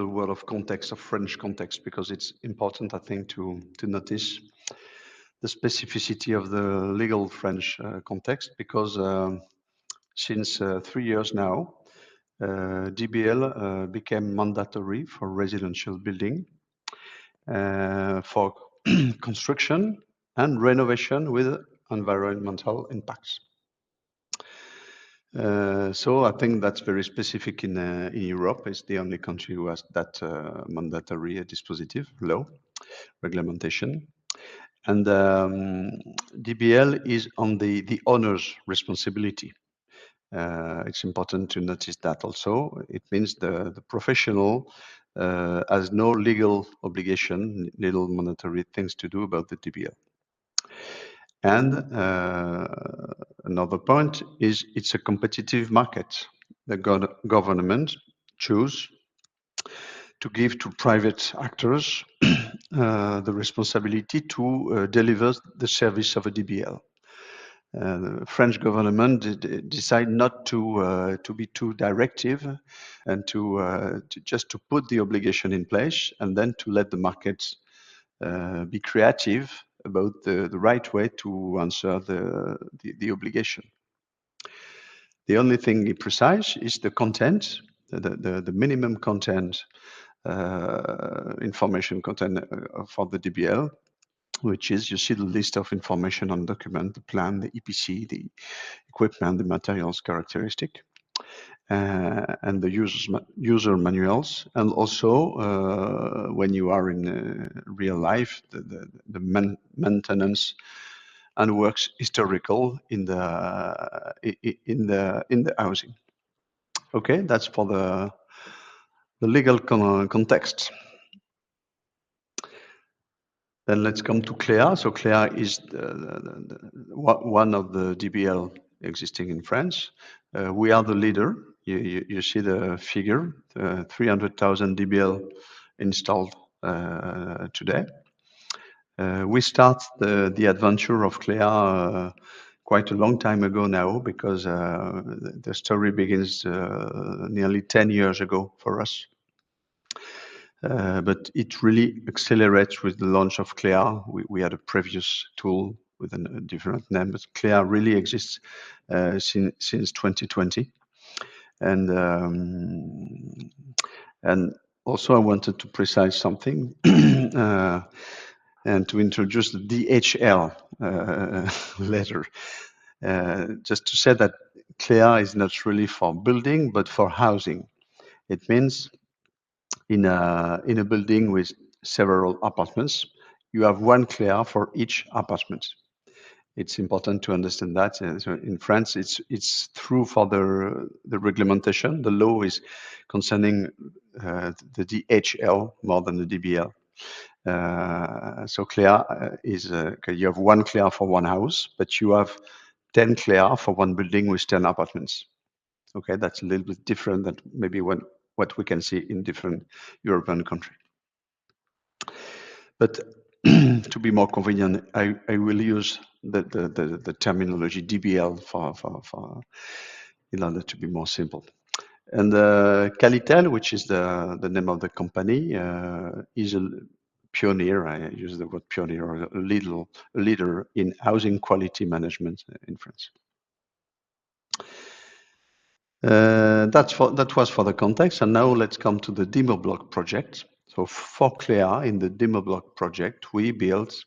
word of context, of French context, because it's important, I think, to notice the specificity of the legal French context, because since 3 years now, DBL became mandatory for residential building, for construction and renovation with environmental impacts. So I think that's very specific in Europe. It's the only country who has that mandatory dispositive law regulation. And DBL is on the owner's responsibility. It's important to notice that also. It means the professional has no legal obligation, little monetary things to do about the DBL. And another point is it's a competitive market. The government choose to give to private actors the responsibility to deliver the service of a DBL. The French government decide not to be too directive and to just to put the obligation in place and then to let the markets be creative about the right way to answer the obligation. The only thing precise is the content, the minimum content, information content for the DBL, which is, you see the list of information on document, the plan, the EPC, the equipment, the materials characteristic, and the user manuals, and also when you are in real life, the maintenance and works historical in the housing. Okay, that's for the legal context. Then let's come to CLEA. So CLEA is one of the DBL existing in France. We are the leader. You see the figure, 300,000 DBL installed today. We start the adventure of CLEA quite a long time ago now, because the story begins nearly 10 years ago for us. But it really accelerates with the launch of CLEA. We had a previous tool with a different name, but CLEA really exists since 2020. And also I wanted to precise something and to introduce the DHL letter. Just to say that CLEA is not really for building, but for housing. It means in a building with several apartments, you have one CLEA for each apartment. It's important to understand that. So in France, it's true for the regulation. The law is concerning the DHL more than the DBL. So CLEA is you have one CLEA for one house, but you have 10 CLEA for one building with 10 apartments. Okay, that's a little bit different than maybe what we can see in different European countries. But to be more convenient, I will use the terminology DBL for in order to be more simple. And Calitel, which is the name of the company, is a pioneer. I use the word pioneer, or a leader in housing quality management in France. That was for the context, and now let's come to the demo block project. So for CLEA, in the demo block project, we built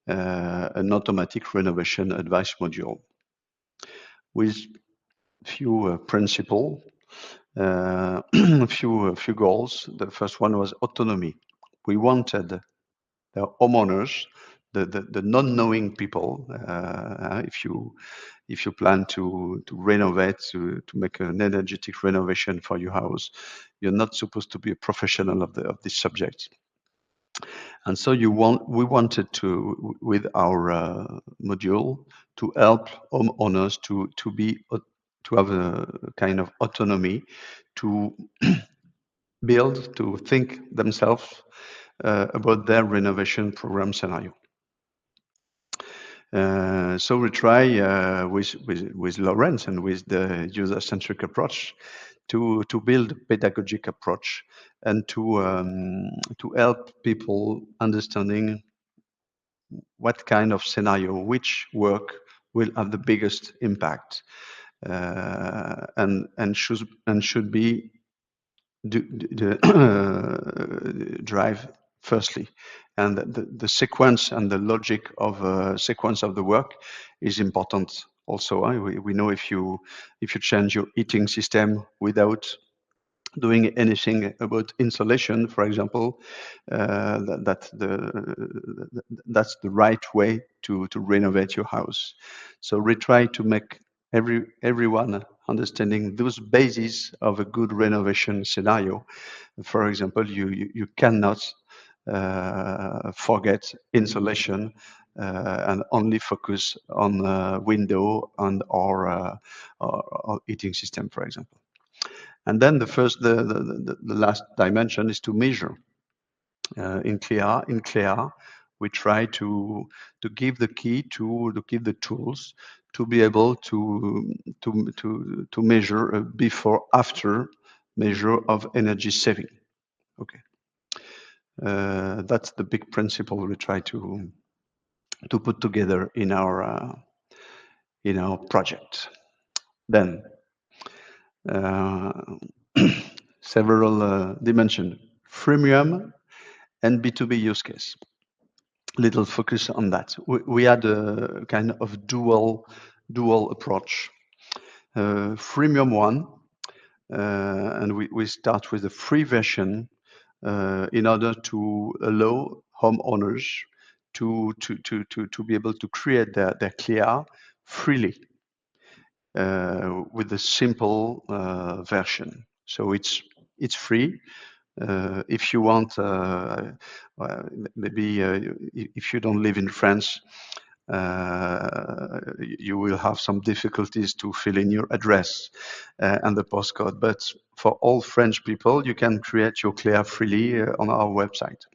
an automatic renovation advice module with few principles, a few goals. The first one was autonomy. We wanted the homeowners, the non-knowing people, if you plan to renovate, to make an energetic renovation for your house, you're not supposed to be a professional of this subject. And so we wanted to, with our module, to help homeowners to have a kind of autonomy to build, to think themselves about their renovation program scenario. So we try with Lawrence and with the user-centric approach to build a pedagogic approach and to help people understanding what kind of scenario, which work will have the biggest impact, and should be drive firstly, and the sequence and the logic of sequence of the work is important also. We know if you change your heating system without doing anything about insulation, for example, that's the right way to renovate your house. So we try to make everyone understanding those bases of a good renovation scenario. For example, you cannot forget insulation and only focus on window and or heating system, for example. And then the last dimension is to measure. In CLEA, we try to give the key to give the tools to be able to measure a before after measure of energy saving. Okay, that's the big principle we try to put together in our project. Then several dimensions: freemium and B2B use case. Little focus on that. We had a kind of dual approach. Freemium one, and we start with a free version in order to allow homeowners to be able to create their CLEA freely with a simple version. So it's free. If you want, maybe if you don't live in France, you will have some difficulties to fill in your address and the postcode. But for all French people, you can create your CLEA freely on our website.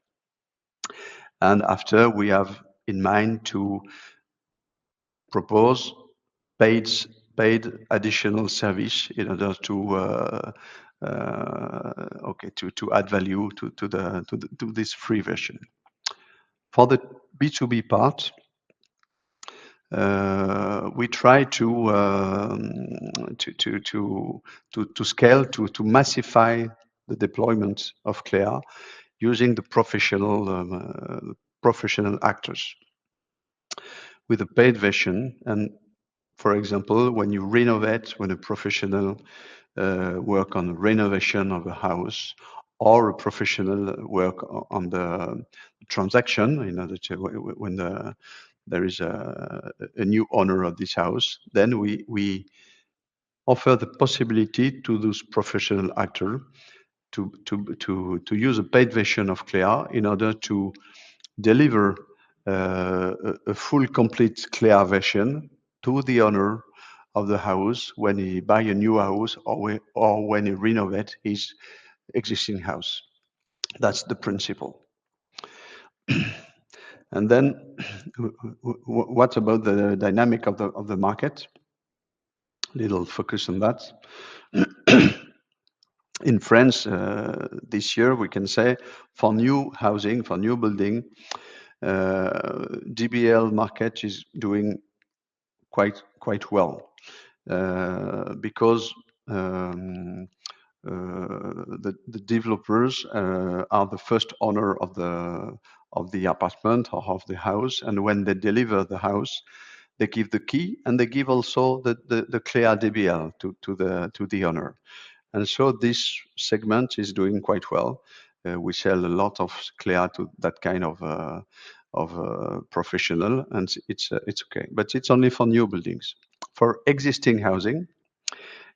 And after, we have in mind to propose paid additional service in order to to add value to this free version. For the B2B part, we try to scale, to massify the deployment of CLEA using the professional actors with a paid version. And for example, when you renovate, when a professional work on renovation of a house, or a professional work on the transaction, in order to when there is a new owner of this house, then we offer the possibility to those professional actors to use a paid version of CLEA in order to deliver a full complete CLEA version to the owner of the house when he buy a new house or when he renovate his existing house. That's the principle. And then what about the dynamic of the market? Little focus on that. In France, this year, we can say for new housing, for new building, DBL market is doing quite well because the developers are the first owner of the apartment or of the house, and when they deliver the house, they give the key and they give also the CLEA DBL to the owner. And so this segment is doing quite well. We sell a lot of CLEA to that kind of professional, and it's okay. But it's only for new buildings. For existing housing,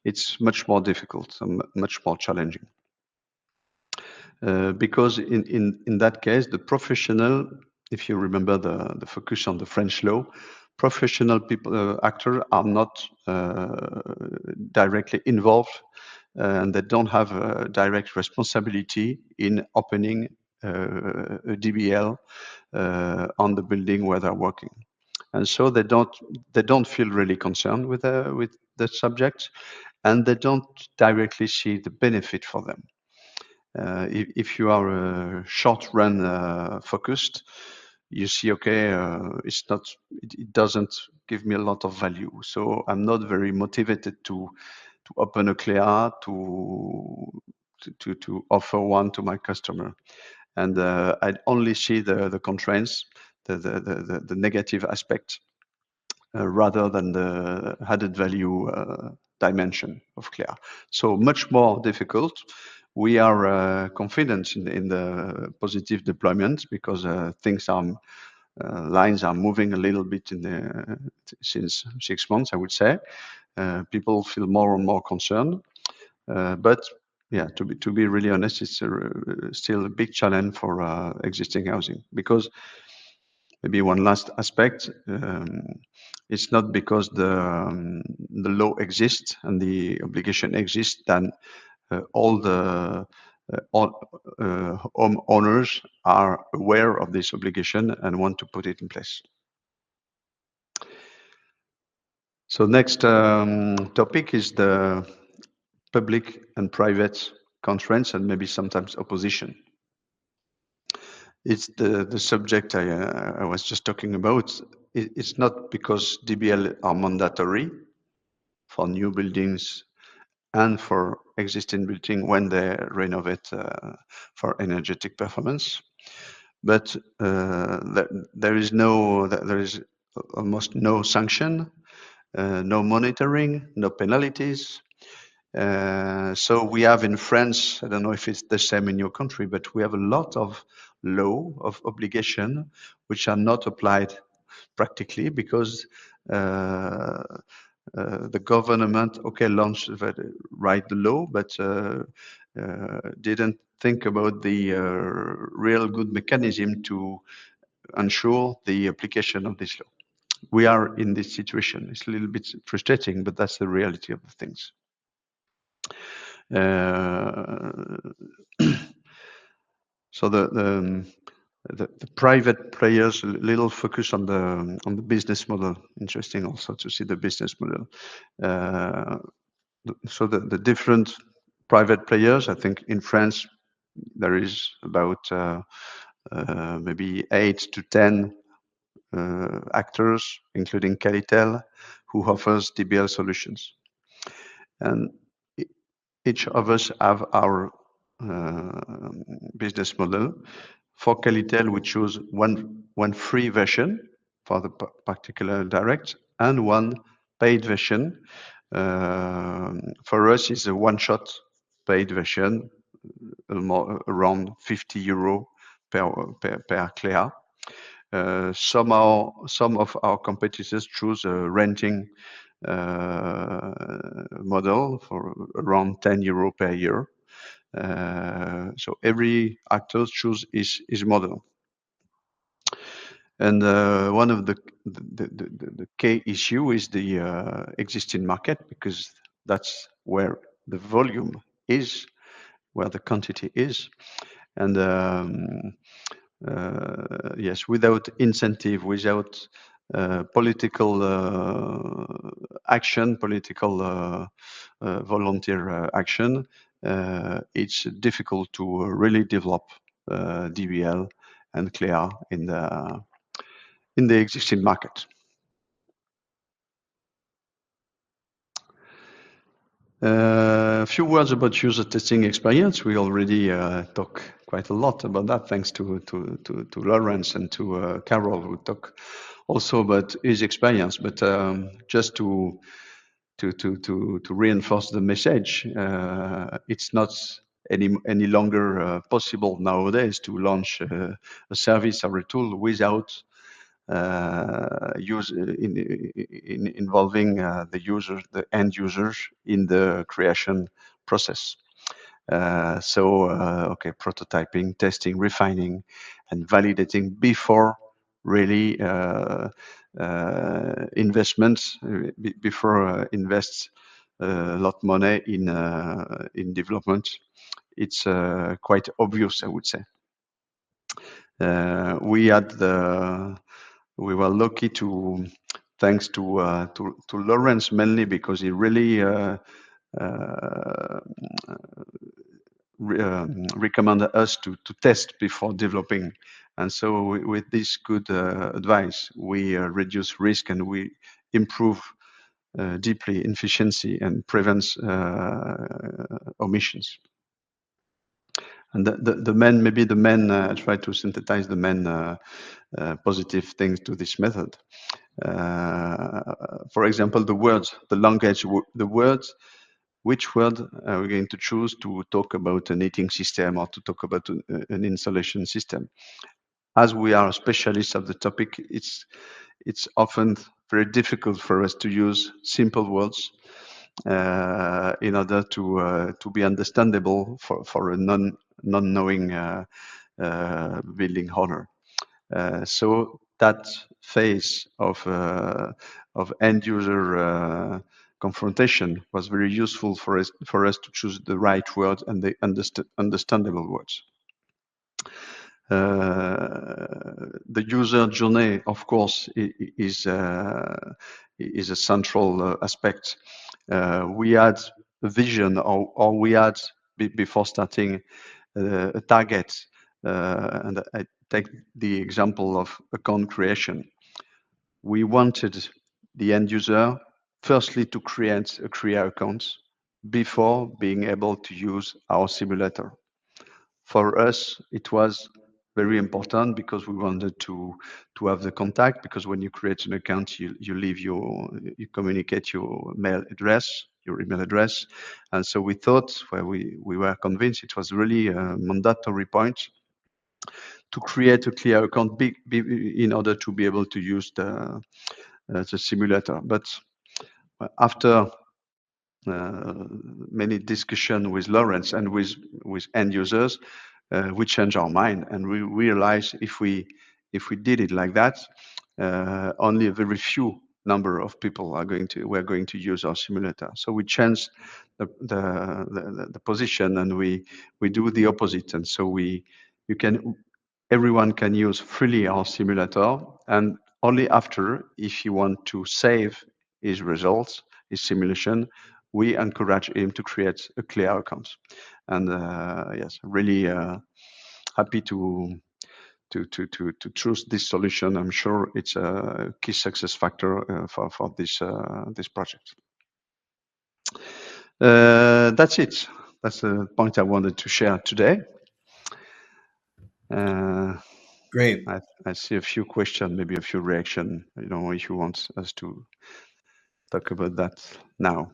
it's much more difficult and much more challenging. because in that case, the professional, if you remember the focus on the French law, professional people, actors are not directly involved, and they don't have a direct responsibility in opening a DBL on the building where they're working, and so they don't feel really concerned with the subject, and they don't directly see the benefit for them. If you are short run focused, you see, okay, it doesn't give me a lot of value. So I'm not very motivated to open a CLEA to offer one to my customer. And I only see the constraints, the negative aspect, rather than the added value dimension of CLEA. So much more difficult. We are confident in the positive deployment because lines are moving a little bit since 6 months, I would say. People feel more and more concerned, but yeah, to be really honest, it's still a big challenge for existing housing, because maybe one last aspect, it's not because the law exists and the obligation exists that all homeowners are aware of this obligation and want to put it in place. So next topic is the public and private constraints and maybe sometimes opposition. It's the subject I was just talking about. It's not because DBL are mandatory for new buildings and for existing building when they renovate for energetic performance, but there is almost no sanction, no monitoring, no penalties. So we have in France, I don't know if it's the same in your country, but we have a lot of law of obligation which are not applied practically because the government, launched write the law, but didn't think about the real good mechanism to ensure the application of this law. We are in this situation. It's a little bit frustrating, but that's the reality of the things. So the private players, a little focus on the business model. Interesting also to see the business model. So the different private players, I think in France there is about maybe 8 to 10 actors, including Qualitel, who offers DBL solutions. And each of us have our business model. For Qualitel, we choose one free version for the particular direct and one paid version. For us, it's a one-shot paid version, around 50 euro per CLEA. Some of our competitors choose a renting model for around 10 euro per year. So every actor choose his model. And one of the key issue is the existing market, because that's where the volume is, where the quantity is. And yes, without incentive, without political action, political volunteer action, it's difficult to really develop DBL and CLEA in the existing market. A few words about user testing experience. We already talk quite a lot about that, thanks to Lawrence and to Carol, who talk also about his experience. But just to reinforce the message, it's not any longer possible nowadays to launch a service or a tool without involving the end users in the creation process. Okay, prototyping, testing, refining, and validating before really investments, before invests a lot money in development. It's quite obvious, I would say. We were lucky to, thanks to Lawrence mainly, because he really recommended us to test before developing. And so with this good advice, we reduce risk and we improve deeply efficiency and prevents omissions. And I try to synthesize the main positive things to this method. For example, the words, the language, the words, which word are we going to choose to talk about an heating system or to talk about an insulation system? As we are specialists of the topic, it's often very difficult for us to use simple words in order to be understandable for a non-knowing building owner. So that phase of end user confrontation was very useful for us to choose the right words and the understandable words. The user journey, of course, is a central aspect. We had a vision, or we had before starting a target, and I take the example of account creation. We wanted the end user firstly to create a career account before being able to use our simulator. For us, it was very important because we wanted to have the contact, because when you create an account, you communicate your mail address, your email address. And so we thought, we were convinced it was really a mandatory point to create a clear account in order to be able to use the simulator. But after many discussion with Lawrence and with end users, we changed our mind and we realized if we did it like that, only a very few number of people were going to use our simulator. So we changed the position and we do the opposite. And so everyone can use freely our simulator, and only after, if you want to save his results, his simulation, we encourage him to create a clear account. And yes, really happy to choose this solution. I'm sure it's a key success factor for this project. That's it. That's the point I wanted to share today. Great. I see a few questions, maybe a few reactions. I don't know if you want us to talk about that now.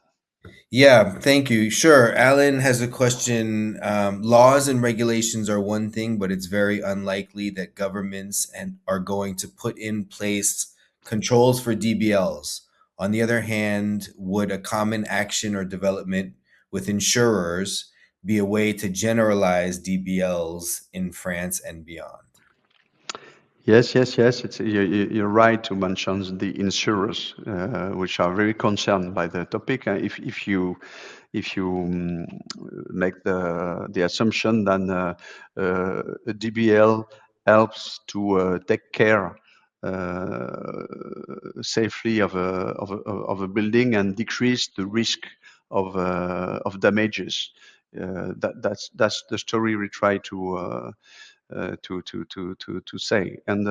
Yeah, thank you. Sure. Alan has a question. Laws and regulations are one thing, but it's very unlikely that governments are going to put in place controls for DBLs. On the other hand, would a common action or development with insurers be a way to generalize DBLs in France and beyond? Yes. You're right to mention the insurers, which are very concerned by the topic. If you make the assumption, then a DBL helps to take care safely of a building and decrease the risk of damages. That's the story we try to say. And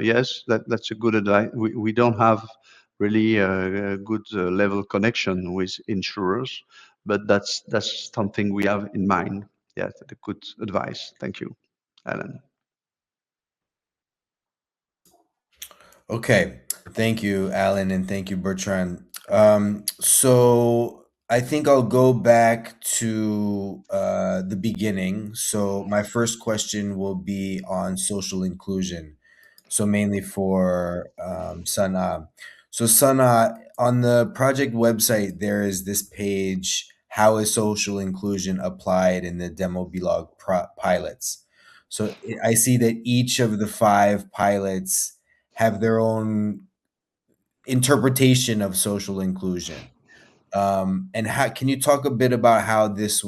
yes, that's a good advice. We don't have really a good level connection with insurers, but that's something we have in mind. Yeah, the good advice. Thank you, Alan. Okay. Thank you, Alan, and thank you, Bertrand. So I think I'll go back to the beginning. So my first question will be on social inclusion. So mainly for Sana. So Sana, on the project website, there is this page, how is social inclusion applied in the demo blog pilots. So I see that each of the 5 pilots have their own interpretation of social inclusion. And how can you talk a bit about how this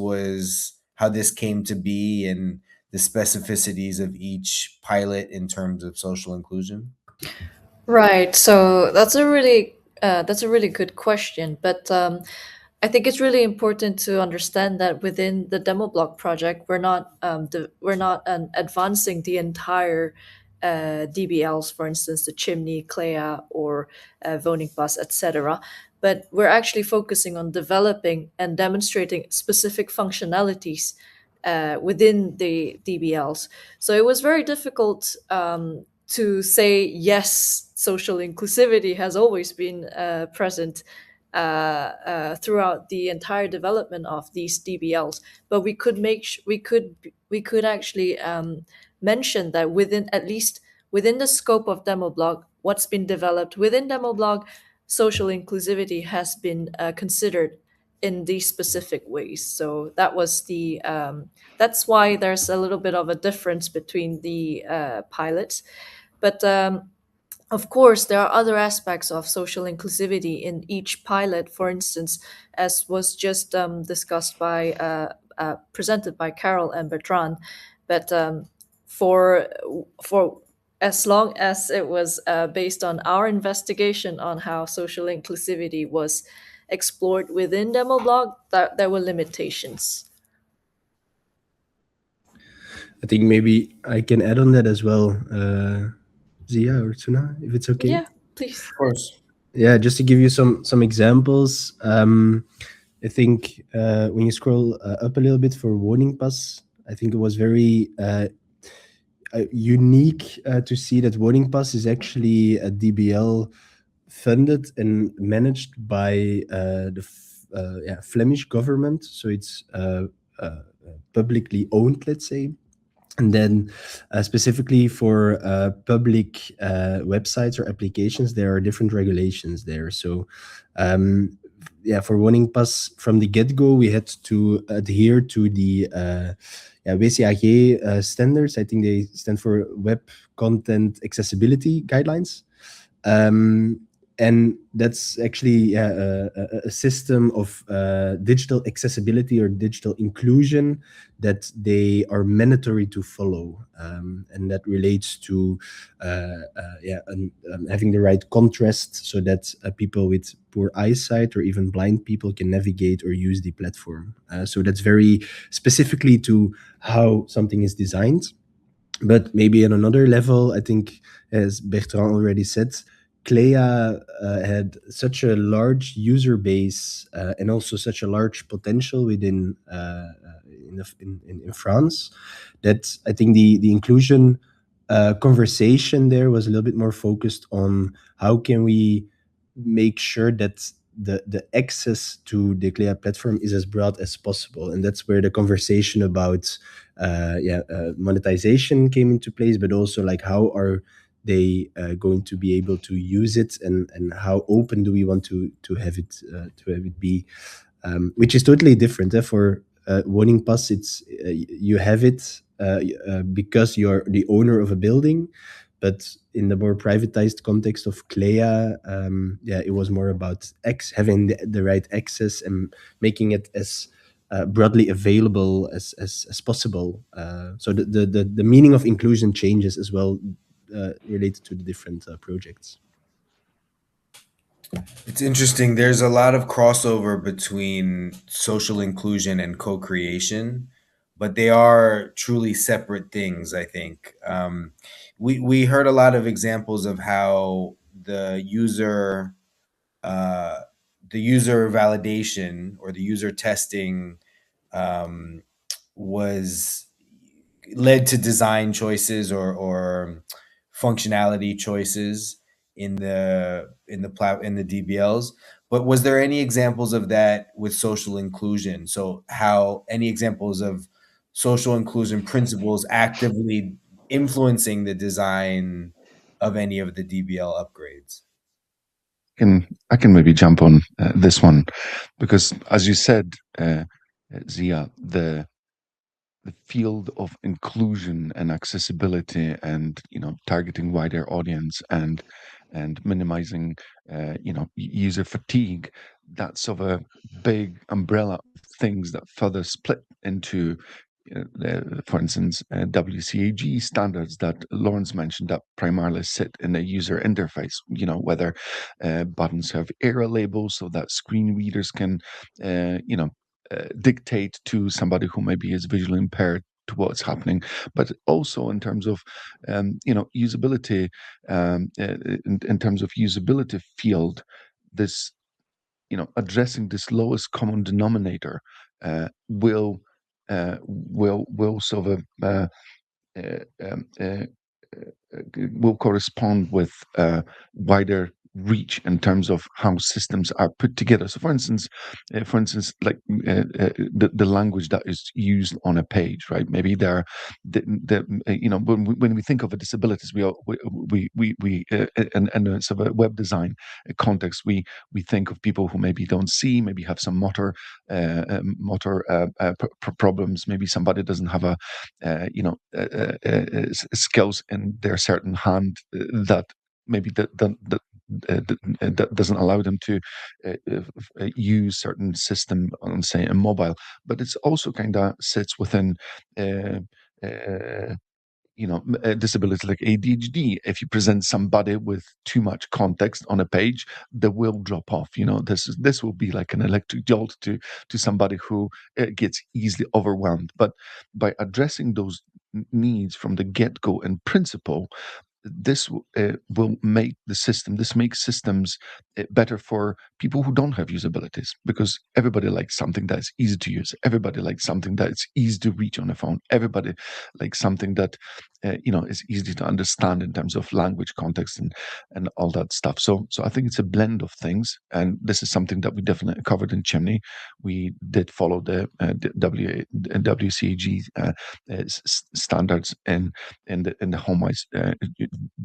came to be and the specificities of each pilot in terms of social inclusion? Right. So that's a really good question, but I think it's really important to understand that within the demo block project, we're not advancing the entire DBLs, for instance, the chimney, Clea, or voting bus, etc. But we're actually focusing on developing and demonstrating specific functionalities within the DBLs. So it was very difficult to say yes, social inclusivity has always been present throughout the entire development of these DBLs, but we could actually mention that within, at least within the scope of demoblog, what's been developed within demoblog, social inclusivity has been considered in these specific ways. So that's why there's a little bit of a difference between the pilots. But of course, there are other aspects of social inclusivity in each pilot. For instance, as was just discussed presented by Carol and Bertrand, but for as long as it was based on our investigation on how social inclusivity was explored within Demoblog, that there were limitations. I think maybe I can add on that as well, Zia or Tuna, if it's okay. Yeah, please. Of course. Yeah, just to give you some examples. I think when you scroll up a little bit for Warning Pass, I think it was very unique to see that Warning Pass is actually a DBL funded and managed by the Flemish government. So it's publicly owned, let's say. And then specifically for public websites or applications, there are different regulations there. So for Warning Pass, from the get-go, we had to adhere to the WCAG standards. I think they stand for Web Content Accessibility Guidelines. And that's actually a system of digital accessibility or digital inclusion that they are mandatory to follow, and that relates to having the right contrast so that people with poor eyesight or even blind people can navigate or use the platform. So that's very specifically to how something is designed. But maybe on another level, I think, as Bertrand already said, Clea had such a large user base and also such a large potential within in France that I think the inclusion conversation there was a little bit more focused on how can we make sure that the access to the Clea platform is as broad as possible, and that's where the conversation about monetization came into place, but also like how are they going to be able to use it, and how open do we want to have it be, which is totally different. For Warning Pass, it's you have it because you're the owner of a building, but in the more privatized context of Clea, it was more about having the right access and making it as broadly available as possible. So the meaning of inclusion changes as well, related to the different projects. It's interesting. There's a lot of crossover between social inclusion and co-creation, but they are truly separate things, I think. We heard a lot of examples of how the user validation or the user testing was led to design choices or functionality choices in the DBLs. But was there any examples of that with social inclusion? So how any examples of social inclusion principles actively influencing the design of any of the DBL upgrades? I can maybe jump on this one, because as you said, Zia, the field of inclusion and accessibility, and targeting wider audience, and minimizing user fatigue, that's of a big umbrella of things that further split into for instance, WCAG standards that Lawrence mentioned that primarily sit in the user interface. Whether buttons have area labels so that screen readers can, dictate to somebody who maybe is visually impaired to what's happening, but also in terms of usability, in terms of usability field, this addressing this lowest common denominator will sort of will correspond with wider reach in terms of how systems are put together. So, for instance, like the language that is used on a page, right? Maybe when we think of a disabilities, and sort of a web design context, we think of people who maybe don't see, maybe have some motor problems. Maybe somebody doesn't have skills in their certain hand that maybe that doesn't allow them to use certain system on, say, a mobile. But it's also kind of sits within disabilities like ADHD. If you present somebody with too much context on a page, they will drop off. This will be like an electric jolt to somebody who gets easily overwhelmed. But by addressing those needs from the get-go in principle, this will make this makes systems better for people who don't have usabilities, because everybody likes something that's easy to use. Everybody likes something that's easy to reach on a phone. Everybody likes something that is easy to understand in terms of language, context, and all that stuff. So I think it's a blend of things, and this is something that we definitely covered in Chimney. We did follow the WCAG standards in the HomeWise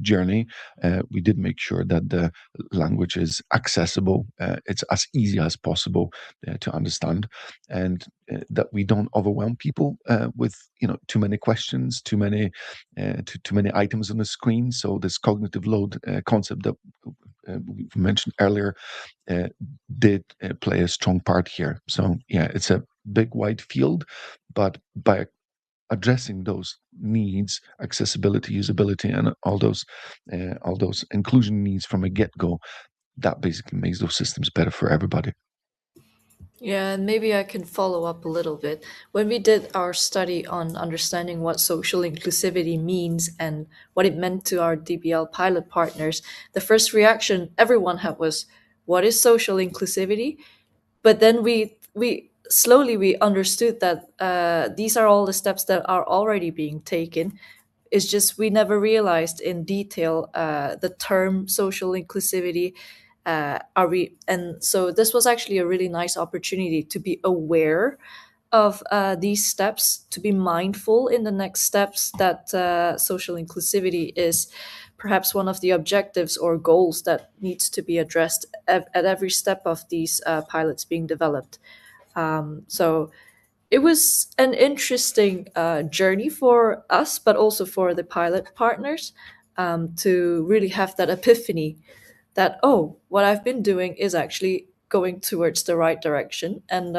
journey. We did make sure that the language is accessible. It's as easy as possible to understand, and that we don't overwhelm people with too many questions, too many items on the screen. So this cognitive load concept that we mentioned earlier did play a strong part here. So yeah, it's a big wide field, but by addressing those needs, accessibility, usability, and all those inclusion needs from a get-go, that basically makes those systems better for everybody. Yeah, and maybe I can follow up a little bit. When we did our study on understanding what social inclusivity means and what it meant to our DBL pilot partners, the first reaction everyone had was, "What is social inclusivity?" But then we slowly we understood that these are all the steps that are already being taken. It's just we never realized in detail the term social inclusivity. Are we? And so this was actually a really nice opportunity to be aware of these steps, to be mindful in the next steps that social inclusivity is perhaps one of the objectives or goals that needs to be addressed at every step of these pilots being developed. So it was an interesting journey for us, but also for the pilot partners to really have that epiphany that, oh, what I've been doing is actually going towards the right direction. And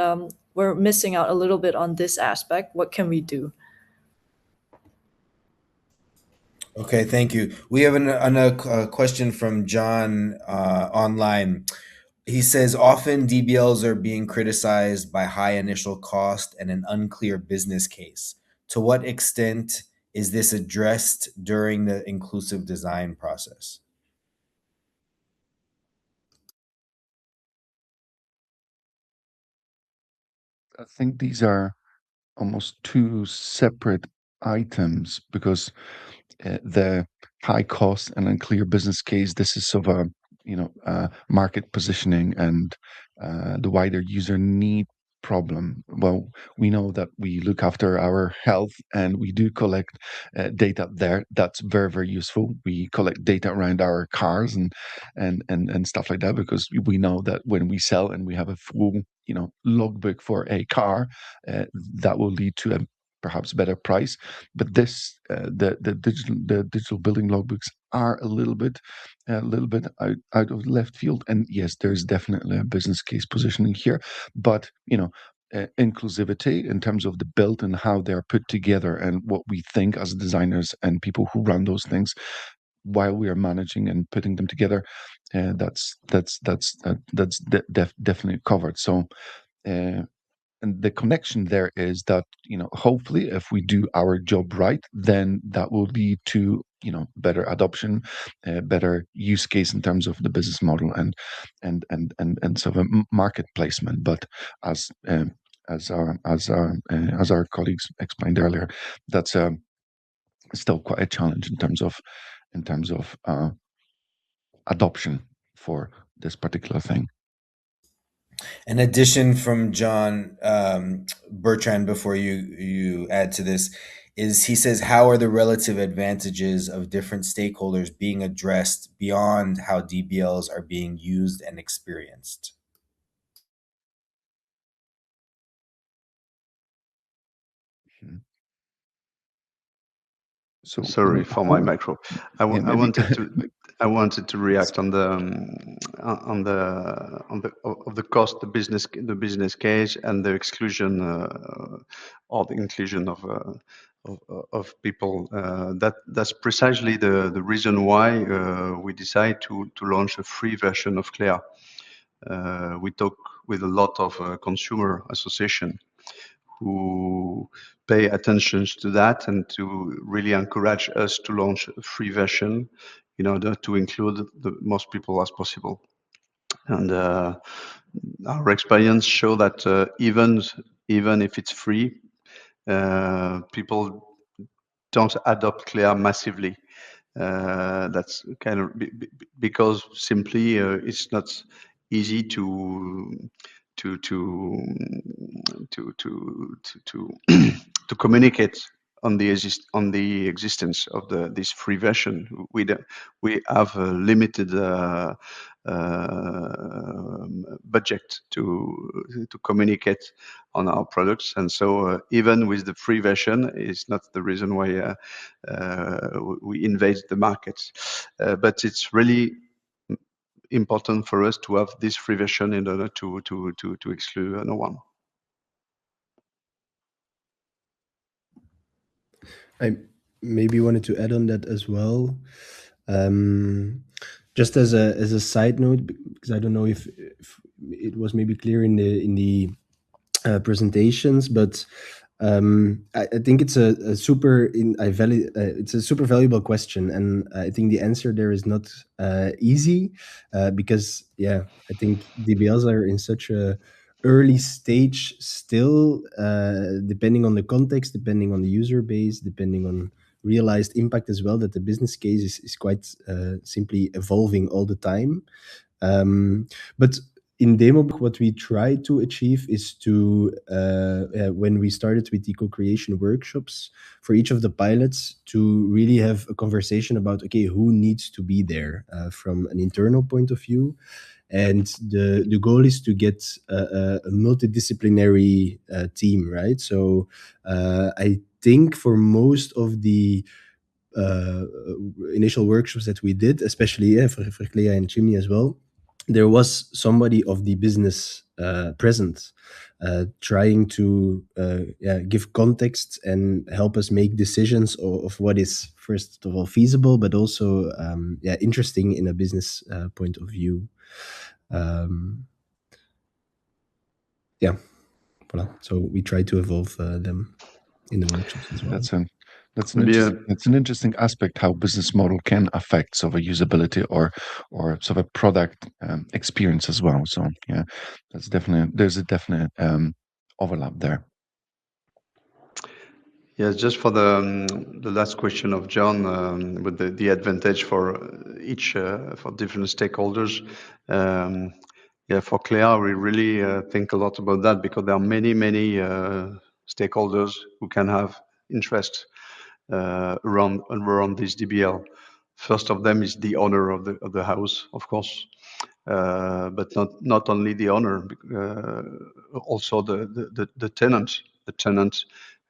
we're missing out a little bit on this aspect. What can we do? Okay, thank you. We have a question from John online. He says often DBLs are being criticized by high initial cost and an unclear business case. To what extent is this addressed during the inclusive design process? I think these are almost two separate items, because the high cost and unclear business case, this is sort of a market positioning and the wider user need problem? Well, we know that we look after our health and we do collect data there. That's very, very useful. We collect data around our cars and stuff like that, because we know that when we sell and we have a full, logbook for a car, that will lead to a perhaps better price. But the digital building logbooks are a little bit out of left field. And yes, there's definitely a business case positioning here, but inclusivity in terms of the build and how they're put together and what we think as designers and people who run those things while we are managing and putting them together, definitely covered. So and the connection there is that, hopefully if we do our job right, then that will lead to, better adoption, better use case in terms of the business model and sort of a market placement. But as our colleagues explained earlier, that's still quite a challenge in terms of adoption for this particular thing. An addition from John Bertrand before you add to this is, he says, how are the relative advantages of different stakeholders being addressed beyond how DBLs are being used and experienced? So Sorry for my micro. I wanted to react Yes. on the cost, the business case, and the exclusion or the inclusion of people. That's precisely the reason why we decide to launch a free version of Clea. We talk with a lot of consumer association who pay attention to that and to really encourage us to launch a free version in order to include the most people as possible. And our experience show that even if it's free, people don't adopt Clea massively. That's kind of because simply it's not easy to to communicate on the existence of this free version. We have a limited budget to communicate on our products, and so even with the free version, is not the reason why we invade the market. But it's really important for us to have this free version in order to exclude no one. I maybe wanted to add on that as well. Just as a side note, because I don't know if it was maybe clear in the presentations, but I think it's a super it's a super valuable question, and I think the answer there is not easy because I think DBLs are in such a early stage still, depending on the context, depending on the user base, depending on realized impact as well, that the business case is quite simply evolving all the time. But in DemoBlock, what we try to achieve is to, when we started with the co-creation workshops for each of the pilots, to really have a conversation about, okay, who needs to be there from an internal point of view. And the goal is to get a multidisciplinary team, right? So I think for most of the initial workshops that we did, especially for Clea and Chimney as well, there was somebody of the business present, trying to give context and help us make decisions of what is first of all feasible, but also interesting in a business point of view. Voilà. So we try to evolve them in the workshops as well. That's an interesting aspect, how business model can affect sort of usability or sort of a product experience as well. So yeah, there's a definite overlap there. Yes, just for the last question of John, with the advantage for each for different stakeholders. Yeah, for Clea, we really think a lot about that because there are many stakeholders who can have interest around this DBL. First of them is the owner of the house, of course, but not only the owner, also the tenant. The tenant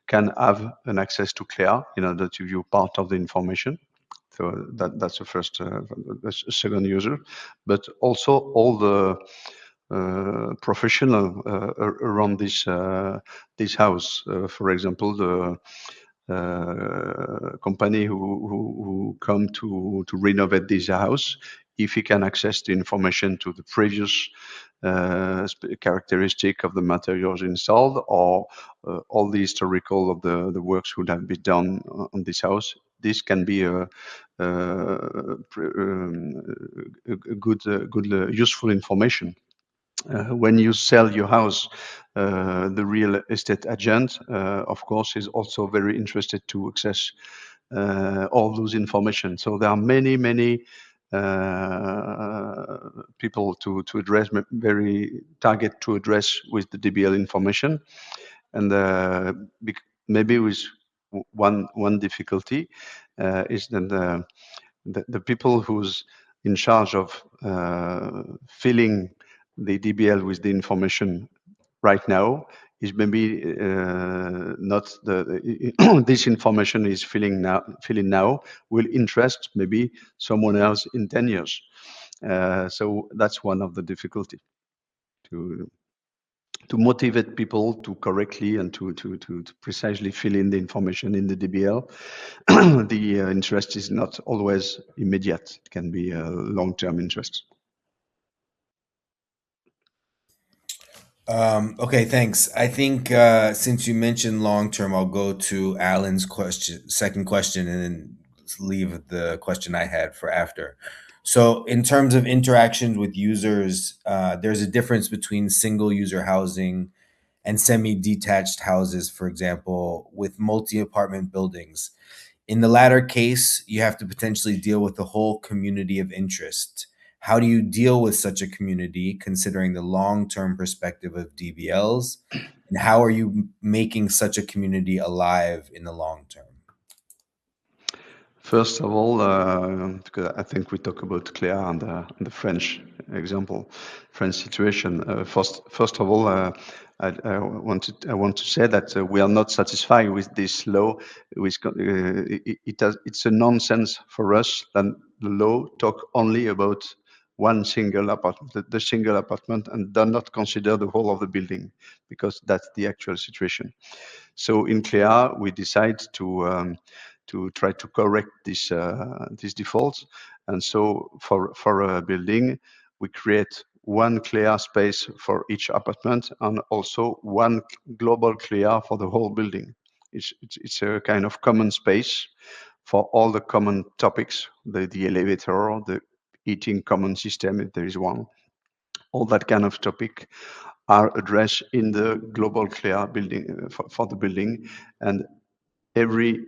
can have an access to Clea in order to view part of the information. So that's the first, that's a second user, but also all the professional around this house. For example, the company who come to renovate this house, if he can access the information to the previous characteristic of the materials installed or all the historical of the works would have been done on this house, this can be a good useful information. When you sell your house, the real estate agent, of course, is also very interested to access all those information. So there are many people to address, very target to address with the DBL information, and maybe with one difficulty is that the people who's in charge of filling the DBL with the information right now is maybe not this information is filling now will interest maybe someone else in 10 years. So that's one of the difficulty to motivate people to correctly and to precisely fill in the information in the DBL. The interest is not always immediate. It can be a long-term interest. Okay, thanks. I think since you mentioned long term, I'll go to Alan's second question, and then leave the question I had for after. So, in terms of interactions with users, there's a difference between single user housing and semi detached houses, for example, with multi apartment buildings. In the latter case, you have to potentially deal with the whole community of interest. How do you deal with such a community considering the long-term perspective of DBLs? And how are you making such a community alive in the long term? First of all, because I think we talk about Clea and the French example, French situation. First of all, I want to say that we are not satisfied with this law. It's a nonsense for us that the law talk only about one single apartment, the single apartment, and do not consider the whole of the building, because that's the actual situation. So in Clea, we decide to try to correct these defaults, and so for a building, we create one Clea space for each apartment and also one global Clea for the whole building. It's a kind of common space for all the common topics, the elevator, the heating common system, if there is one. All that kind of topic are addressed in the global Clea building for the building, and every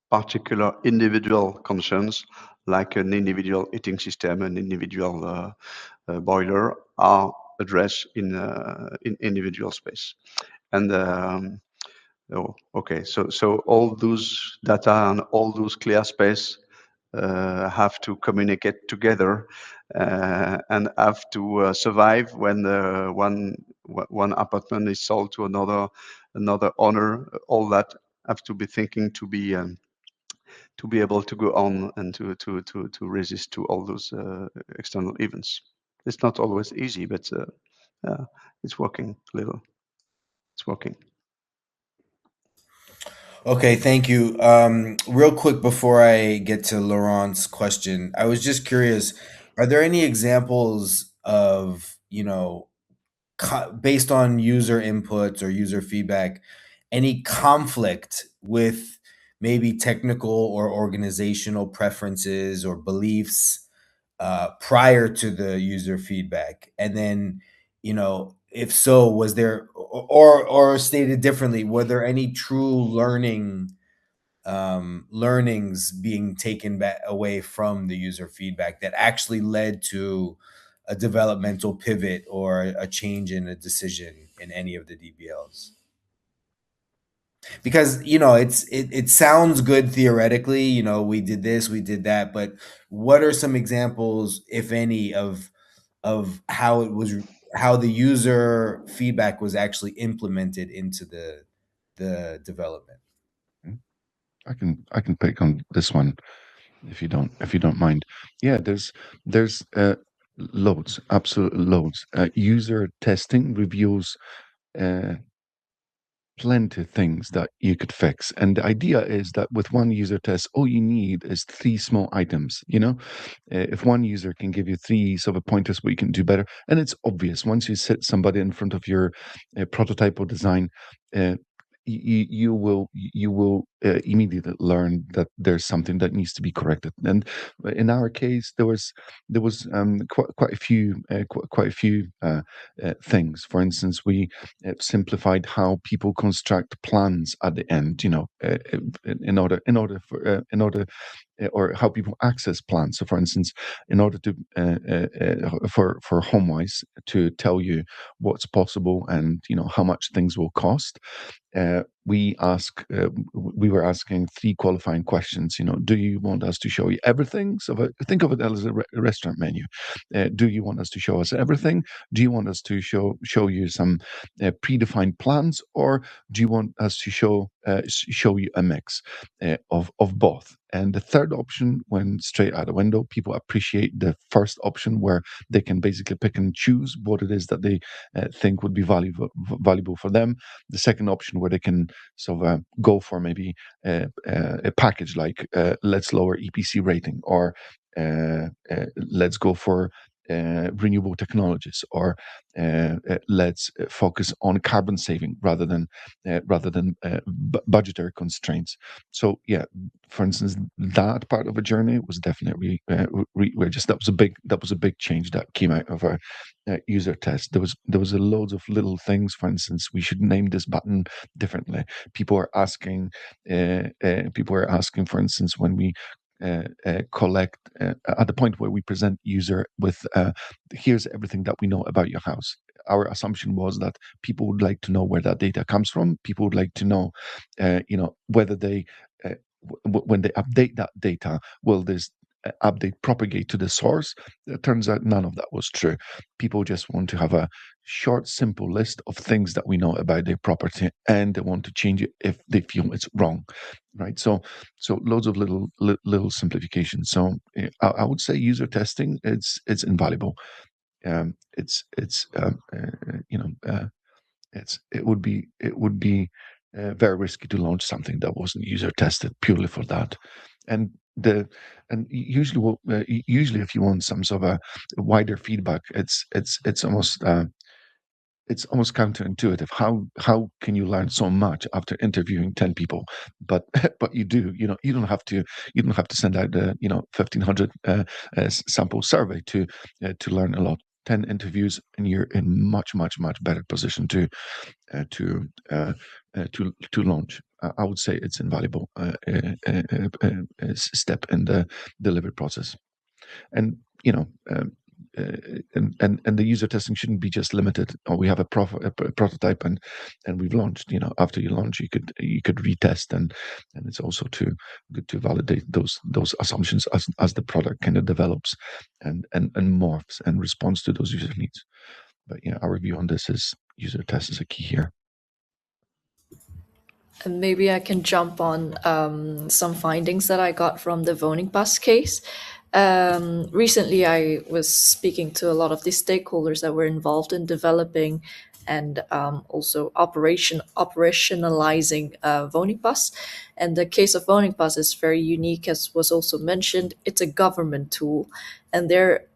particular individual concerns, like an individual heating system, an individual boiler, are addressed in individual space. And okay, so all those data and all those clear space have to communicate together and have to survive when one apartment is sold to another owner. All that have to be thinking to be able to go on and to resist to all those external events. It's not always easy, but it's working a little. It's working. Okay, thank you. Real quick before I get to Laurent's question, I was just curious, are there any examples of, based on user inputs or user feedback, any conflict with maybe technical or organizational preferences or beliefs prior to the user feedback? And then, if so, was there, or stated differently, were there any true learnings being taken back away from the user feedback that actually led to a developmental pivot or a change in a decision in any of the DBLs? Because it sounds good theoretically, we did this, we did that, but what are some examples, if any, of how the user feedback was actually implemented into the development? I can pick on this one if you don't mind. Yeah, there's loads, absolute loads. User testing reveals uh, plenty of things that you could fix. And the idea is that with one user test, all you need is three small items. If one user can give you three sort of pointers what you can do better, and it's obvious once you sit somebody in front of your prototype or design. Uh, you will immediately learn that there's something that needs to be corrected. And in our case, there was quite a few things. For instance, we simplified how people construct plans at the end. Or how people access plans. So, for instance, in order to for HomeWise to tell you what's possible and how much things will cost, we were asking three qualifying questions. Do you want us to show you everything? So think of it as a restaurant menu. Do you want us to show us everything? Do you want us to show you some predefined plans, or do you want us to show you a mix of both? And the third option went straight out the window. People appreciate the first option, where they can basically pick and choose what it is that they think would be valuable for them. The second option, where they can sort of go for maybe a package like let's lower EPC rating, or let's go for renewable technologies, or let's focus on carbon saving rather than budgetary constraints. So yeah, for instance, that part of a journey was definitely that was a big change that came out of our user test. There was a loads of little things. For instance, we should name this button differently. People are asking, for instance, when we collect at the point where we present user with here's everything that we know about your house. Our assumption was that people would like to know where that data comes from. People would like to know, whether they, when they update that data, will this update propagate to the source? It turns out none of that was true. People just want to have a short, simple list of things that we know about their property, and they want to change it if they feel it's wrong, right? So loads of little simplifications. So I would say user testing, it's invaluable. It would be very risky to launch something that wasn't user tested purely for that. And usually if you want some sort of a wider feedback, it's almost counterintuitive. How can you learn so much after interviewing 10 people? But but you do. You don't have to send out the 1,500 sample survey to learn a lot. 10 interviews, and you're in much better position to launch. I would say it's invaluable step in the delivery process. And and the user testing shouldn't be just limited. Or we have a prototype and we've launched. After you launch, you could retest, and it's also good to validate those assumptions as the product kind of develops and morphs and responds to those user needs. But yeah, our view on this is user test is a key here. And maybe I can jump on some findings that I got from the Woningbus case. Recently, I was speaking to a lot of the stakeholders that were involved in developing and also operationalizing Woningbus. And the case of Woningbus is very unique, as was also mentioned. It's a government tool, and their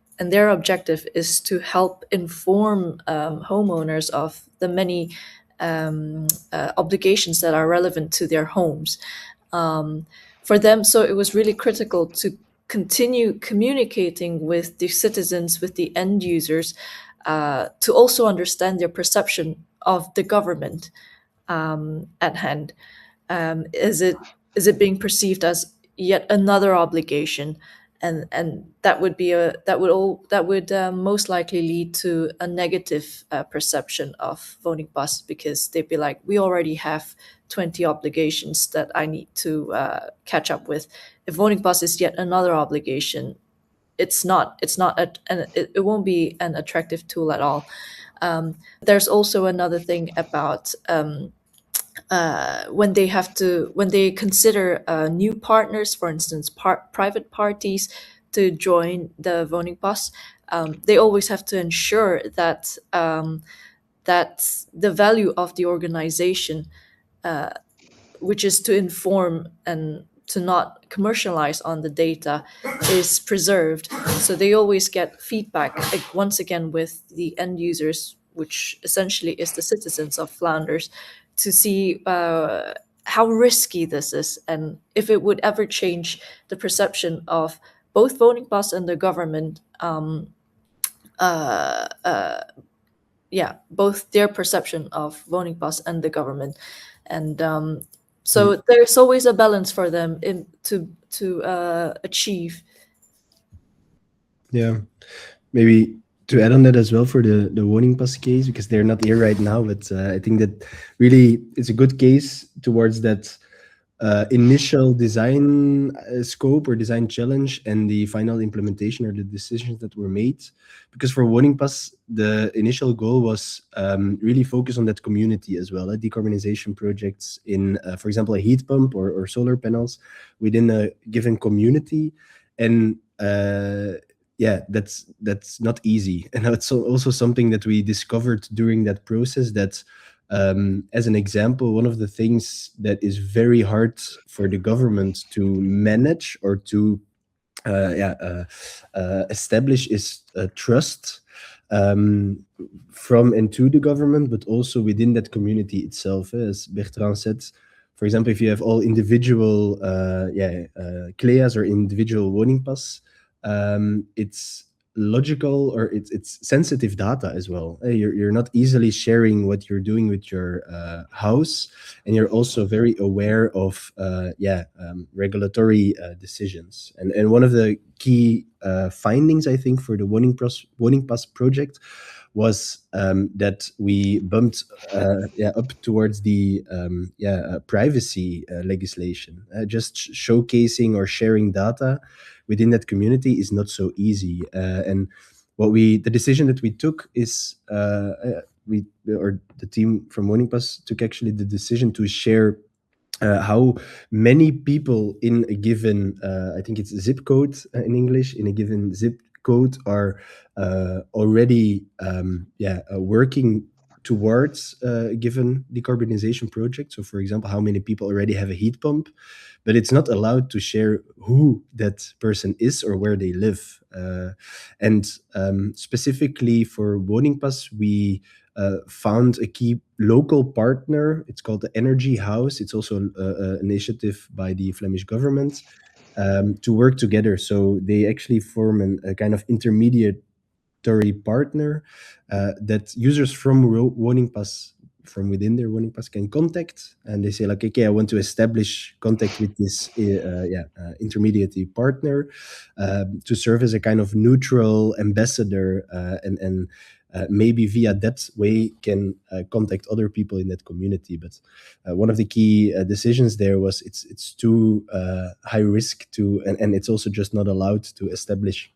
objective is to help inform homeowners of the many obligations that are relevant to their homes. For them, so it was really critical to continue communicating with the citizens, with the end users, to also understand their perception of the government at hand. Is it being perceived as yet another obligation? and that would be a that would most likely lead to a negative perception of voting bus, because they'd be like, we already have 20 obligations that I need to catch up with. If voting bus is yet another obligation, it's not and it won't be an attractive tool at all. There's also another thing about when they consider new partners, for instance, private parties to join the voting bus, they always have to ensure that that the value of the organization, which is to inform and to not commercialize on the data, is preserved. So they always get feedback, like, once again, with the end users, which essentially is the citizens of Flanders, to see how risky this is, and if it would ever change the perception of both voting bus and the government. Both their perception of voting bus and the government, and so there's always a balance for them to achieve. Yeah, maybe to add on that as well for the warning pass case, because they're not here right now, but I think that really it's a good case towards that initial design scope or design challenge and the final implementation or the decisions that were made. Because for warning pass, the initial goal was really focus on that community as well, decarbonization projects in, for example, a heat pump or solar panels within a given community. And that's not easy. And it's also something that we discovered during that process, that as an example, one of the things that is very hard for the government to manage or to establish is trust from and to the government, but also within that community itself. As Bertrand said, for example, if you have all individual CLEAs or individual woning pass, it's logical, or it's sensitive data as well. You're not easily sharing what you're doing with your house, and you're also very aware of regulatory decisions. And one of the key findings, I think, for the Woning Pass project was that we bumped up towards the privacy legislation. Just showcasing or sharing data within that community is not so easy. And the decision that we took is the team from Warning Pass took actually the decision to share how many people in a given, I think it's zip code in English, in a given zip code are already working towards a given decarbonization project. So, for example, how many people already have a heat pump, but it's not allowed to share who that person is or where they live. And specifically for Woning Pass, we found a key local partner. It's called the Energy House. It's also an initiative by the Flemish government to work together. So they actually form a kind of intermediary partner that users from Woning Pass, from within their Woning Pass, can contact, and they say, like, okay, I want to establish contact with this intermediary partner to serve as a kind of neutral ambassador, and maybe via that way can contact other people in that community. But one of the key decisions there was it's too high risk to, and it's also just not allowed to establish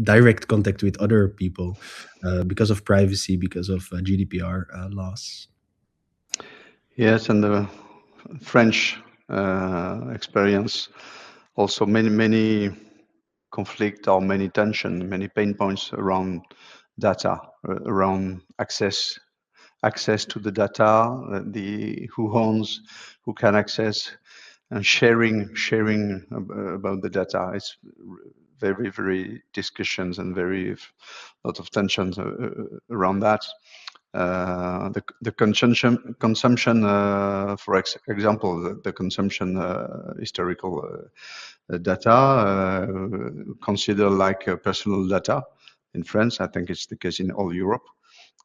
direct contact with other people because of privacy, because of GDPR laws. Yes, and the French experience also many conflict or many tension, many pain points around data, around access to the data, who owns, who can access, and sharing about the data. It's very discussions and very lot of tensions around that. The consumption, for example, the consumption historical data considered like personal data in France. I think it's the case in all Europe.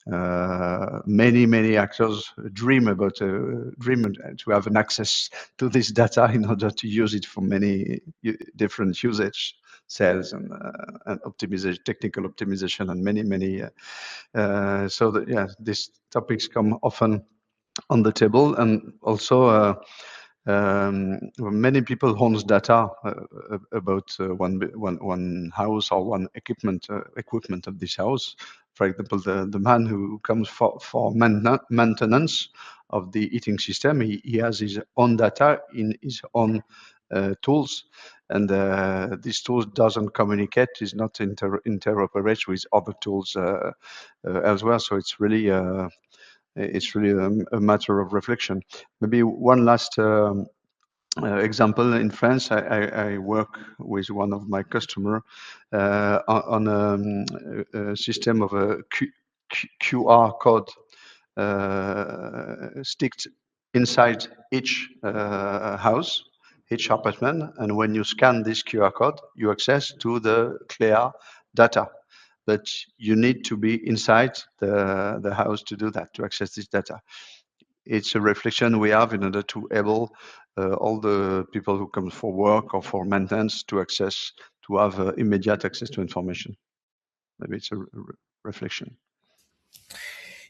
Many actors dream to have an access to this data in order to use it for many different usage, sales and optimization, technical optimization, and many. So that, yeah, these topics come often on the table, and also many people owns data about one house or one equipment of this house. For example, the man who comes for maintenance of the heating system, he has his own data in his own tools, and this tool doesn't communicate, is not interoperate with other tools elsewhere. So it's really a matter of reflection. Maybe one last example. In France, I work with one of my customer on a system of a QR code sticked inside each house, each apartment, and when you scan this QR code, you access to the clear data. But you need to be inside the house to do that, to access this data. It's a reflection we have in order to enable all the people who come for work or for maintenance to have immediate access to information. Maybe it's a reflection.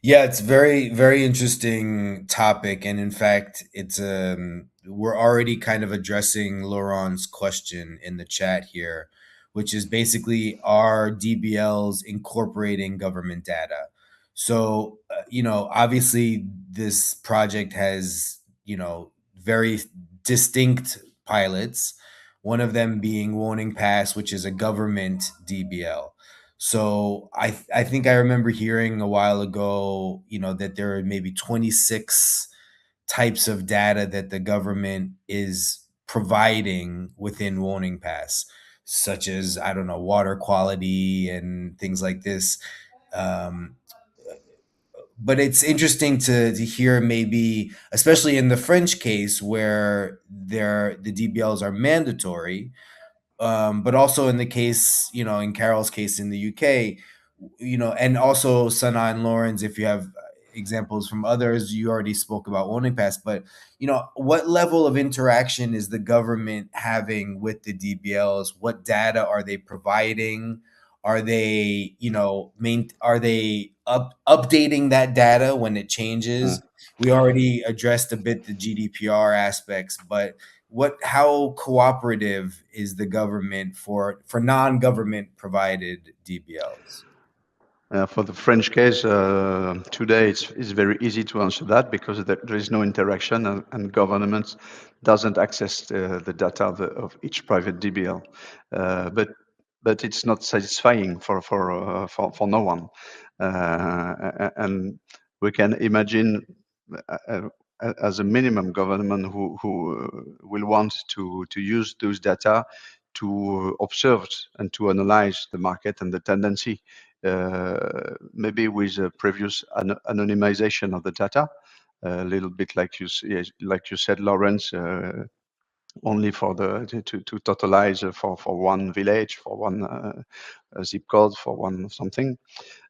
Yeah, it's very interesting topic, and in fact, it's we're already kind of addressing Laurent's question in the chat here, which is basically, are DBLs incorporating government data? So, obviously, this project has very distinct pilots. One of them being Warning Pass, which is a government DBL. So I think I remember hearing a while ago, that there are maybe 26 types of data that the government is providing within Warning Pass, such as, I don't know, water quality and things like this. Um, but it's interesting to hear, maybe especially in the French case, where the DBLs are mandatory, but also in the case, in Carol's case in the UK, and also Sana and Lawrence, if you have examples from others. You already spoke about Warning Pass, but what level of interaction is the government having with the DBLs? What data are they providing? Are they, are they updating that data when it changes? We already addressed a bit the GDPR aspects, but how cooperative is the government for non-government provided DBLs? For the French case, today it's very easy to answer that, because there is no interaction, and government doesn't access the data of each private DBL. But it's not satisfying for no one, and we can imagine as a minimum government who will want to use those data to observe and to analyze the market and the tendency, maybe with a previous anonymization of the data, a little bit like you said, Lawrence, only for to totalize for one village, for one zip code, for one something.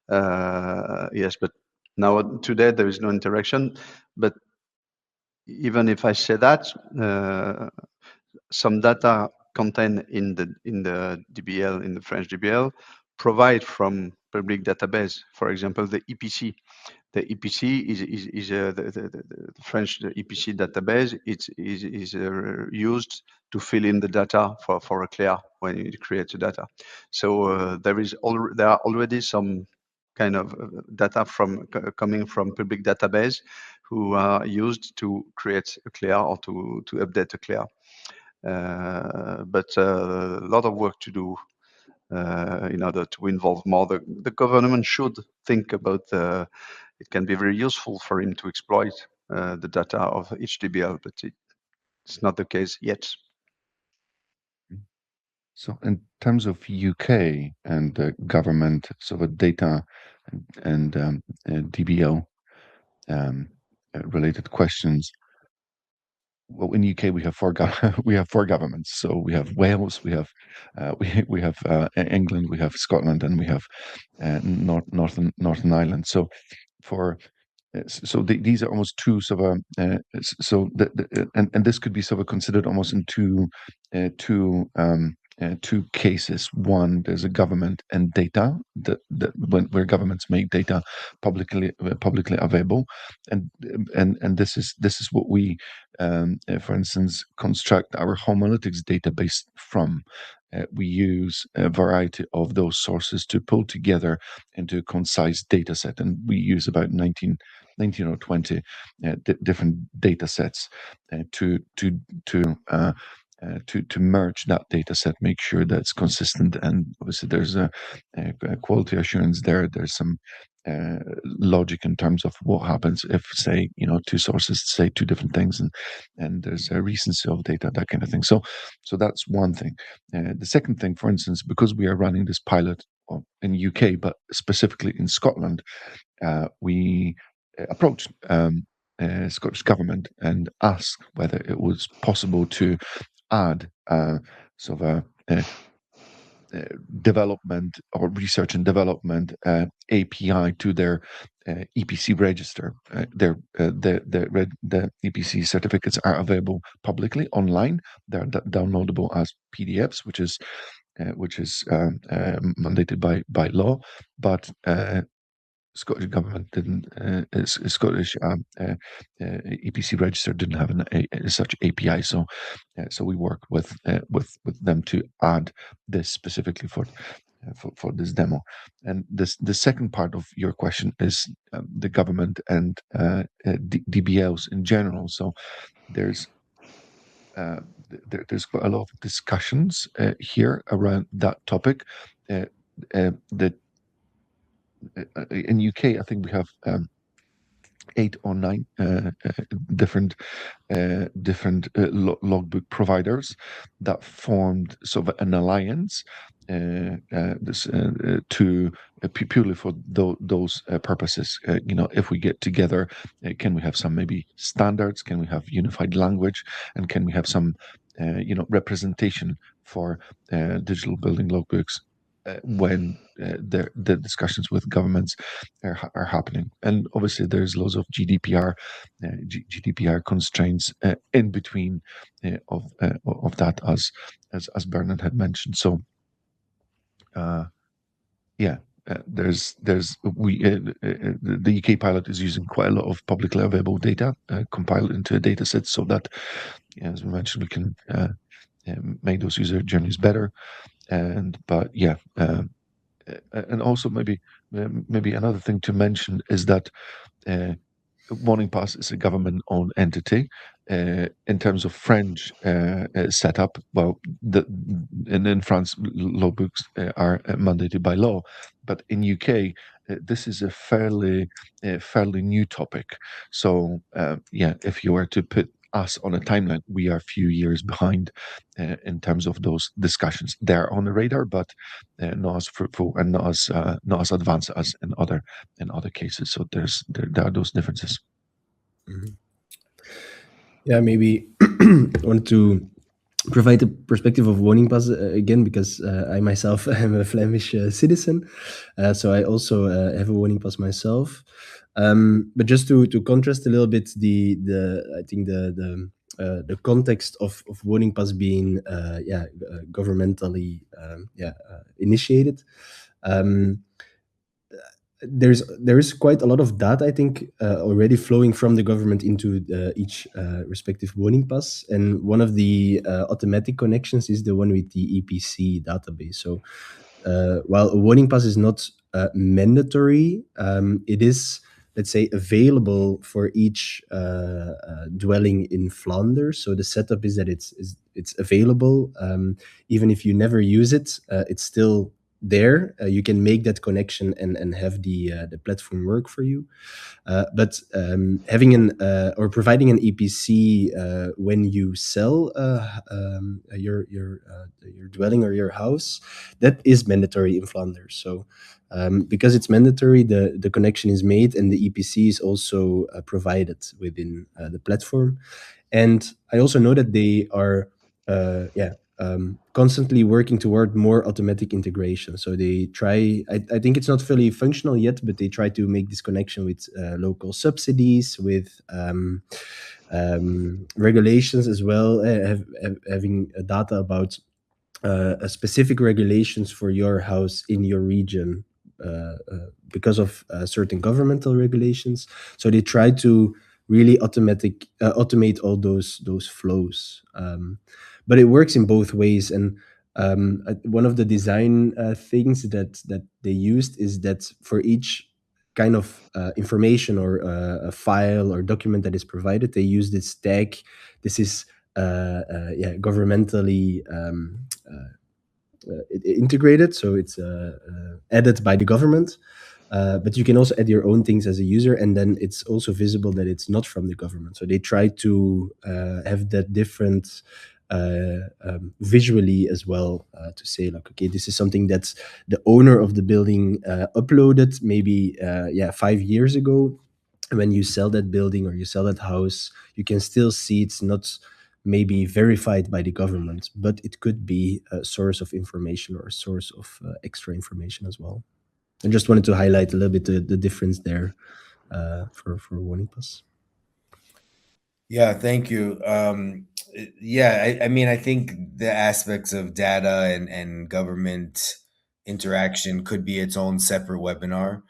Yes, but now today there is no interaction. But even if I say that, some data contained in the DBL, in the French DBL, provide from public database. For example, the EPC. The EPC is the French EPC database. It is used to fill in the data for a CLEA when you create the data. So there are already some kind of data coming from public database who are used to create a CLEA or to update a CLEA. But a lot of work to do in order to involve more. The government should think about it can be very useful for him to exploit the data of each DBL, but it's not the case yet. So in terms of UK and government sort of data and DBL related questions, well, in UK we have we have four governments. So we have Wales, we have we have England, we have Scotland, and we have Northern Ireland. So for these are almost two sort of and this could be sort of considered almost in two cases. One, there's a government and data where governments make data publicly available, and this is what we, for instance, construct our home analytics database from. We use a variety of those sources to pull together into a concise data set, and we use about 19 or 20 different data sets to merge that data set, make sure that it's consistent, and obviously there's a quality assurance there. There's some logic in terms of what happens if, say, two sources say two different things, and there's a recency of data, that kind of thing. So that's one thing. The second thing, for instance, because we are running this pilot in UK, but specifically in Scotland, we approached Scottish government and asked whether it was possible to add sort of a development or research and development API to their EPC register. The EPC certificates are available publicly online. They're downloadable as PDFs, which is mandated by law, but Scottish government didn't. Scottish EPC register didn't have such API, so we worked with them to add this specifically for this demo. And the second part of your question is the government and DBLs in general. So there's quite a lot of discussions here around that topic. That in UK, I think we have 8 or 9 different logbook providers that formed sort of an alliance to purely for those purposes. If we get together, can we have some maybe standards? Can we have unified language? And can we have some representation for digital building logbooks when the discussions with governments are happening? And obviously there's lots of GDPR constraints in between of that, as Bernard had mentioned. So the UK pilot is using quite a lot of publicly available data compiled into a data set, so that, as we mentioned, we can make those user journeys better. And also maybe another thing to mention is that Warning Pass is a government-owned entity. In terms of French setup, well, in France, logbooks are mandated by law, but in UK, this is a fairly new topic. So if you were to put us on a timeline, we are a few years behind in terms of those discussions. They're on the radar, but not as fruitful and not as advanced as in other cases. So there are those differences. Mm-hmm. Yeah, maybe I want to provide the perspective of Warning Pass again, because I myself am a Flemish citizen, so I also have a Warning Pass myself. But just to contrast a little bit, I think the context of Warning Pass being governmentally initiated. There is quite a lot of data, I think, already flowing from the government into each respective Warning Pass, and one of the automatic connections is the one with the EPC database. So while a Warning Pass is not mandatory, it is, let's say, available for each dwelling in Flanders. So the setup is that it's available, even if you never use it, it's still there. You can make that connection and have the platform work for you. But having or providing an EPC when you sell your dwelling or your house, that is mandatory in Flanders. So because it's mandatory, the connection is made, and the EPC is also provided within the platform. And I also know that they are constantly working toward more automatic integration. So they try, I think it's not fully functional yet, but they try to make this connection with local subsidies, with regulations as well, having data about specific regulations for your house in your region because of certain governmental regulations. So they try to really automate all those flows. But it works in both ways. And one of the design things that they used is that for each kind of information or a file or document that is provided, they use this tag. This is governmentally integrated, so it's added by the government. But you can also add your own things as a user, and then it's also visible that it's not from the government. So they try to have that different visually as well, to say like, okay, this is something that the owner of the building uploaded maybe 5 years ago. When you sell that building or you sell that house, you can still see it's not maybe verified by the government, but it could be a source of information or a source of extra information as well. I just wanted to highlight a little bit the difference there for Warning Pass. Yeah, thank you. I mean, I think the aspects of data and government interaction could be its own separate webinar.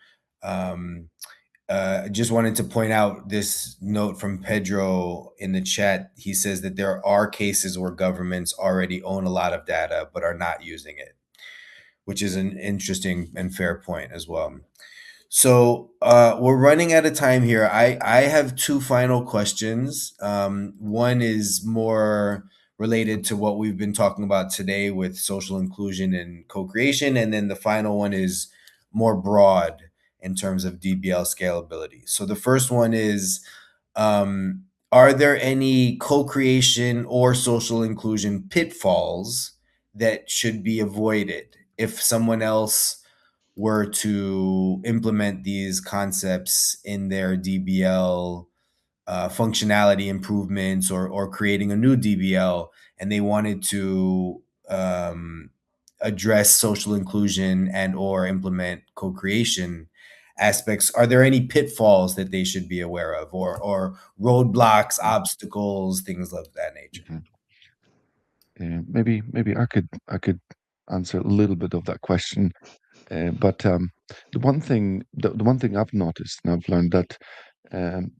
Just wanted to point out this note from Pedro in the chat. He says that there are cases where governments already own a lot of data but are not using it, which is an interesting and fair point as well. So we're running out of time here. I have two final questions. One is more related to what we've been talking about today with social inclusion and co-creation. And then the final one is more broad in terms of DBL scalability. So the first one is, are there any co-creation or social inclusion pitfalls that should be avoided if someone else were to implement these concepts in their DBL functionality improvements or creating a new DBL, and they wanted to address social inclusion and or implement co-creation aspects? Are there any pitfalls that they should be aware of, or roadblocks, obstacles, things of that nature? Maybe I could answer a little bit of that question. But the one thing I've noticed and I've learned that um,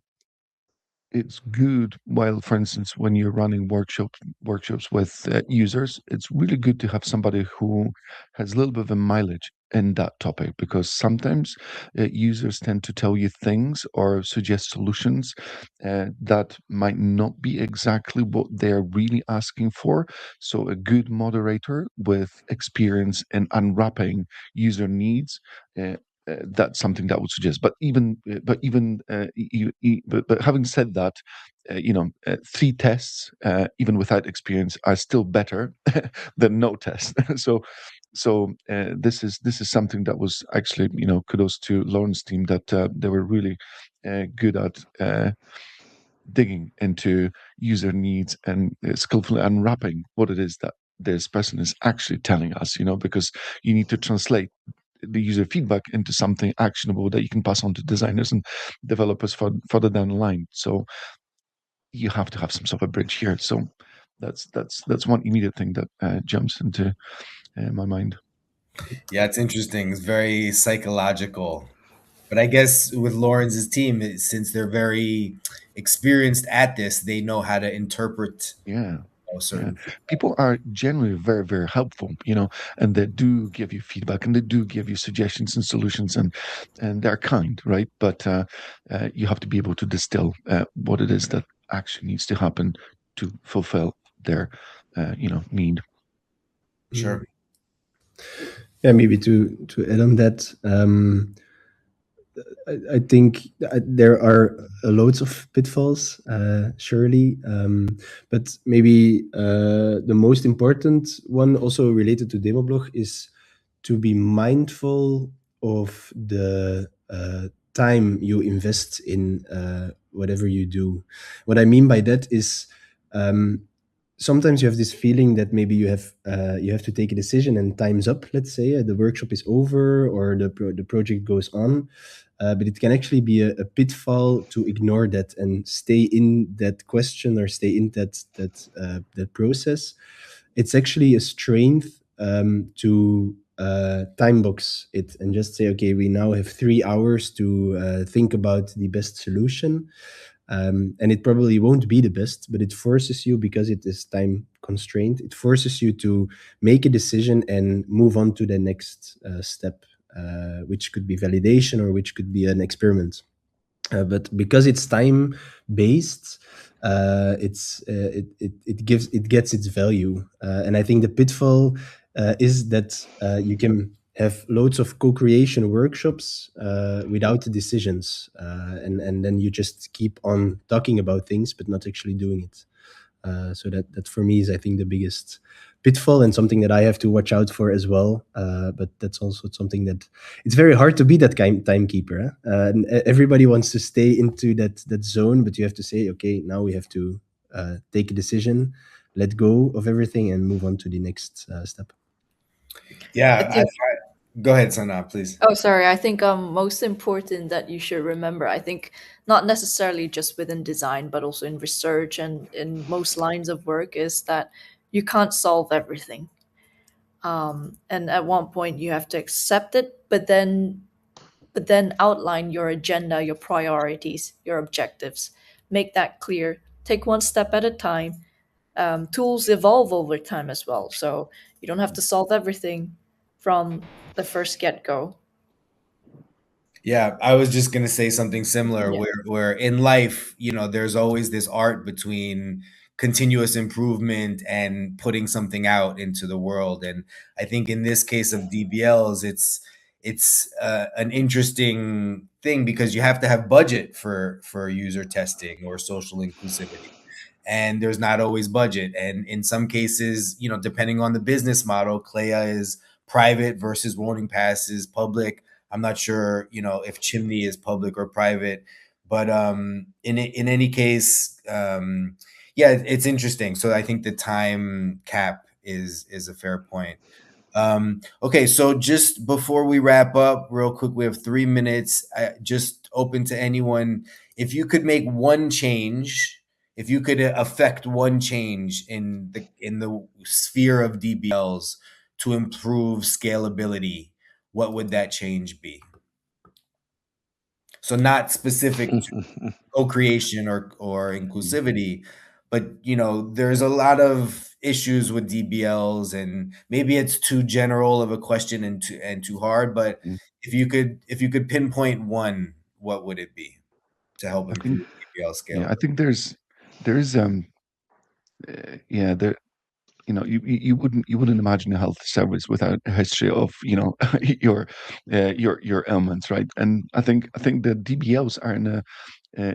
it's good while, for instance, when you're running workshops with users, it's really good to have somebody who has a little bit of a mileage in that topic, because sometimes users tend to tell you things or suggest solutions that might not be exactly what they're really asking for. So a good moderator with experience in unwrapping user needs, that's something that I would suggest. But having said that, 3 tests, even without experience, are still better than no test. So this is something that was actually, kudos to Lauren's team, that they were really good at digging into user needs and skillfully unwrapping what it is that this person is actually telling us, because you need to translate the user feedback into something actionable that you can pass on to designers and developers further down the line. So you have to have some sort of a bridge here. So that's one immediate thing that jumps into my mind. Yeah, it's interesting. It's very psychological. But I guess with Lawrence's team, since they're very experienced at this, they know how to interpret Yeah. Yeah, certain things. people are generally very, very helpful, and they do give you feedback and they do give you suggestions and solutions, and they're kind, right? But you have to be able to distill what it is that actually needs to happen to fulfill their, need. Sure. Yeah, maybe to add on that, I think there are loads of pitfalls, surely, but maybe the most important one, also related to Demoblog, is to be mindful of the time you invest in whatever you do. What I mean by that is, sometimes you have this feeling that maybe you have to take a decision and time's up. Let's say the workshop is over or the project goes on, but it can actually be a pitfall to ignore that and stay in that question or stay in that process. It's actually a strength to time box it and just say, okay, we now have 3 hours to think about the best solution. And it probably won't be the best, but it forces you, because it is time constrained, it forces you to make a decision and move on to the next step, which could be validation or which could be an experiment. But because it's time based, it gets its value, and I think the pitfall is that you can have loads of co-creation workshops without the decisions, and then you just keep on talking about things but not actually doing it. So that for me is, I think, the biggest pitfall and something that I have to watch out for as well. But that's also something that it's very hard to be that timekeeper. And everybody wants to stay into that zone, but you have to say, okay, now we have to take a decision, let go of everything, and move on to the next step. Yeah, I think go ahead, Sana, please. Oh, sorry. I think most important that you should remember, I think not necessarily just within design, but also in research and in most lines of work, is that you can't solve everything. And at one point you have to accept it, but then outline your agenda, your priorities, your objectives. Make that clear. Take one step at a time. Tools evolve over time as well, so you don't have to solve everything from the first get go. Yeah, I was just gonna say something similar Yeah. where in life, there's always this art between continuous improvement and putting something out into the world. And I think in this case of DBLs, it's an interesting thing because you have to have budget for user testing or social inclusivity. And there's not always budget. And in some cases, depending on the business model, CLEA is private versus voting pass is public. I'm not sure, if Chimney is public or private, but in any case, yeah, it's interesting. So I think the time cap is a fair point. Okay, so just before we wrap up, real quick, we have 3 minutes. Just open to anyone. If you could make one change, if you could affect one change in the sphere of DBLs to improve scalability, what would that change be? So not specific to co-creation or inclusivity, but there's a lot of issues with DBLs, and maybe it's too general of a question and too hard. But Mm. if you could pinpoint one, what would it be to help I think, improve DBL yeah, I scalability? think there is yeah, there, you wouldn't imagine a health service without a history of your ailments, right? And I think the DBLs are in a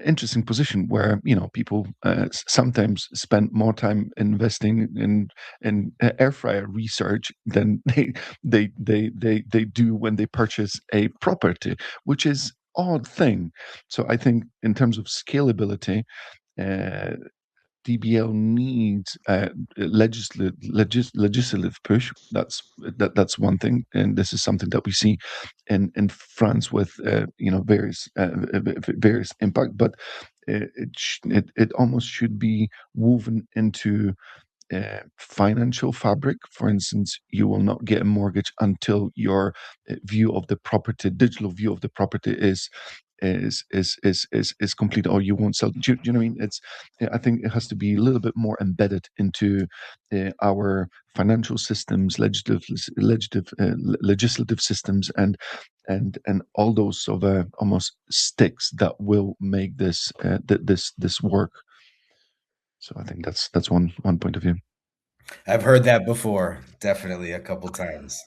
interesting position where people sometimes spend more time investing in air fryer research than they do when they purchase a property, which is odd thing. So I think in terms of scalability, uh, DBL needs a legislative push. That's one thing, and this is something that we see in France with various impact. But it almost should be woven into financial fabric. For instance, you will not get a mortgage until your digital view of the property is complete, or you won't sell. Do you know what I mean? I think it has to be a little bit more embedded into our financial systems, legislative systems, and all those sort of almost sticks that will make this work. So I think that's one point of view. I've heard that before, definitely a couple times.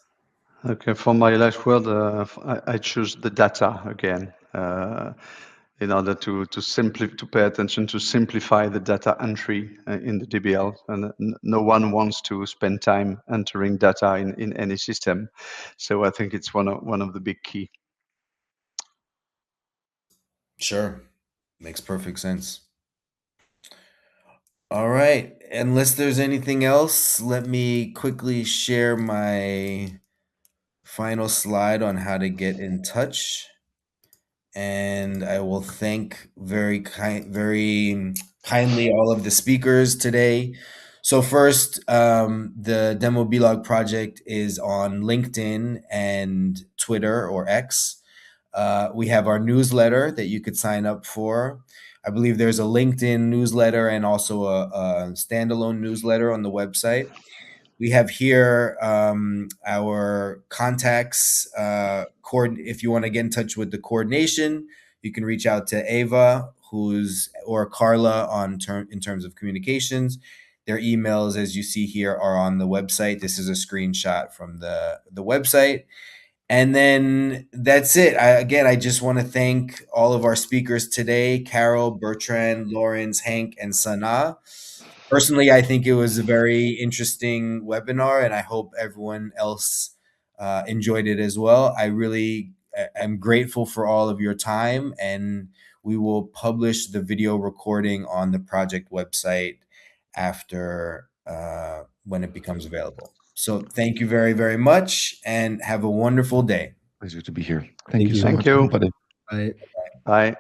Okay, for my last word, I choose the data again, in order to pay attention to simplify the data entry in the DBL, and no one wants to spend time entering data in any system. So I think it's one of the big key. Sure. Makes perfect sense. All right. Unless there's anything else, let me quickly share my final slide on how to get in touch. And I will thank very kindly all of the speakers today. So first, the Demo Blog project is on LinkedIn and Twitter or X. We have our newsletter that you could sign up for. I believe there's a LinkedIn newsletter and also a standalone newsletter on the website. We have here our contacts. If you want to get in touch with the coordination, you can reach out to Ava, or Carla in terms of communications. Their emails, as you see here, are on the website. This is a screenshot from the website. And then that's it. I just want to thank all of our speakers today: Carol, Bertrand, Lawrence, Hank, and Sana. Personally, I think it was a very interesting webinar, and I hope everyone else enjoyed it as well. I really am grateful for all of your time, and we will publish the video recording on the project website after when it becomes available. So thank you very, very much, and have a wonderful day. Pleasure to be here. Thank Thank you you. so Thank much, you. everybody. Bye. Bye.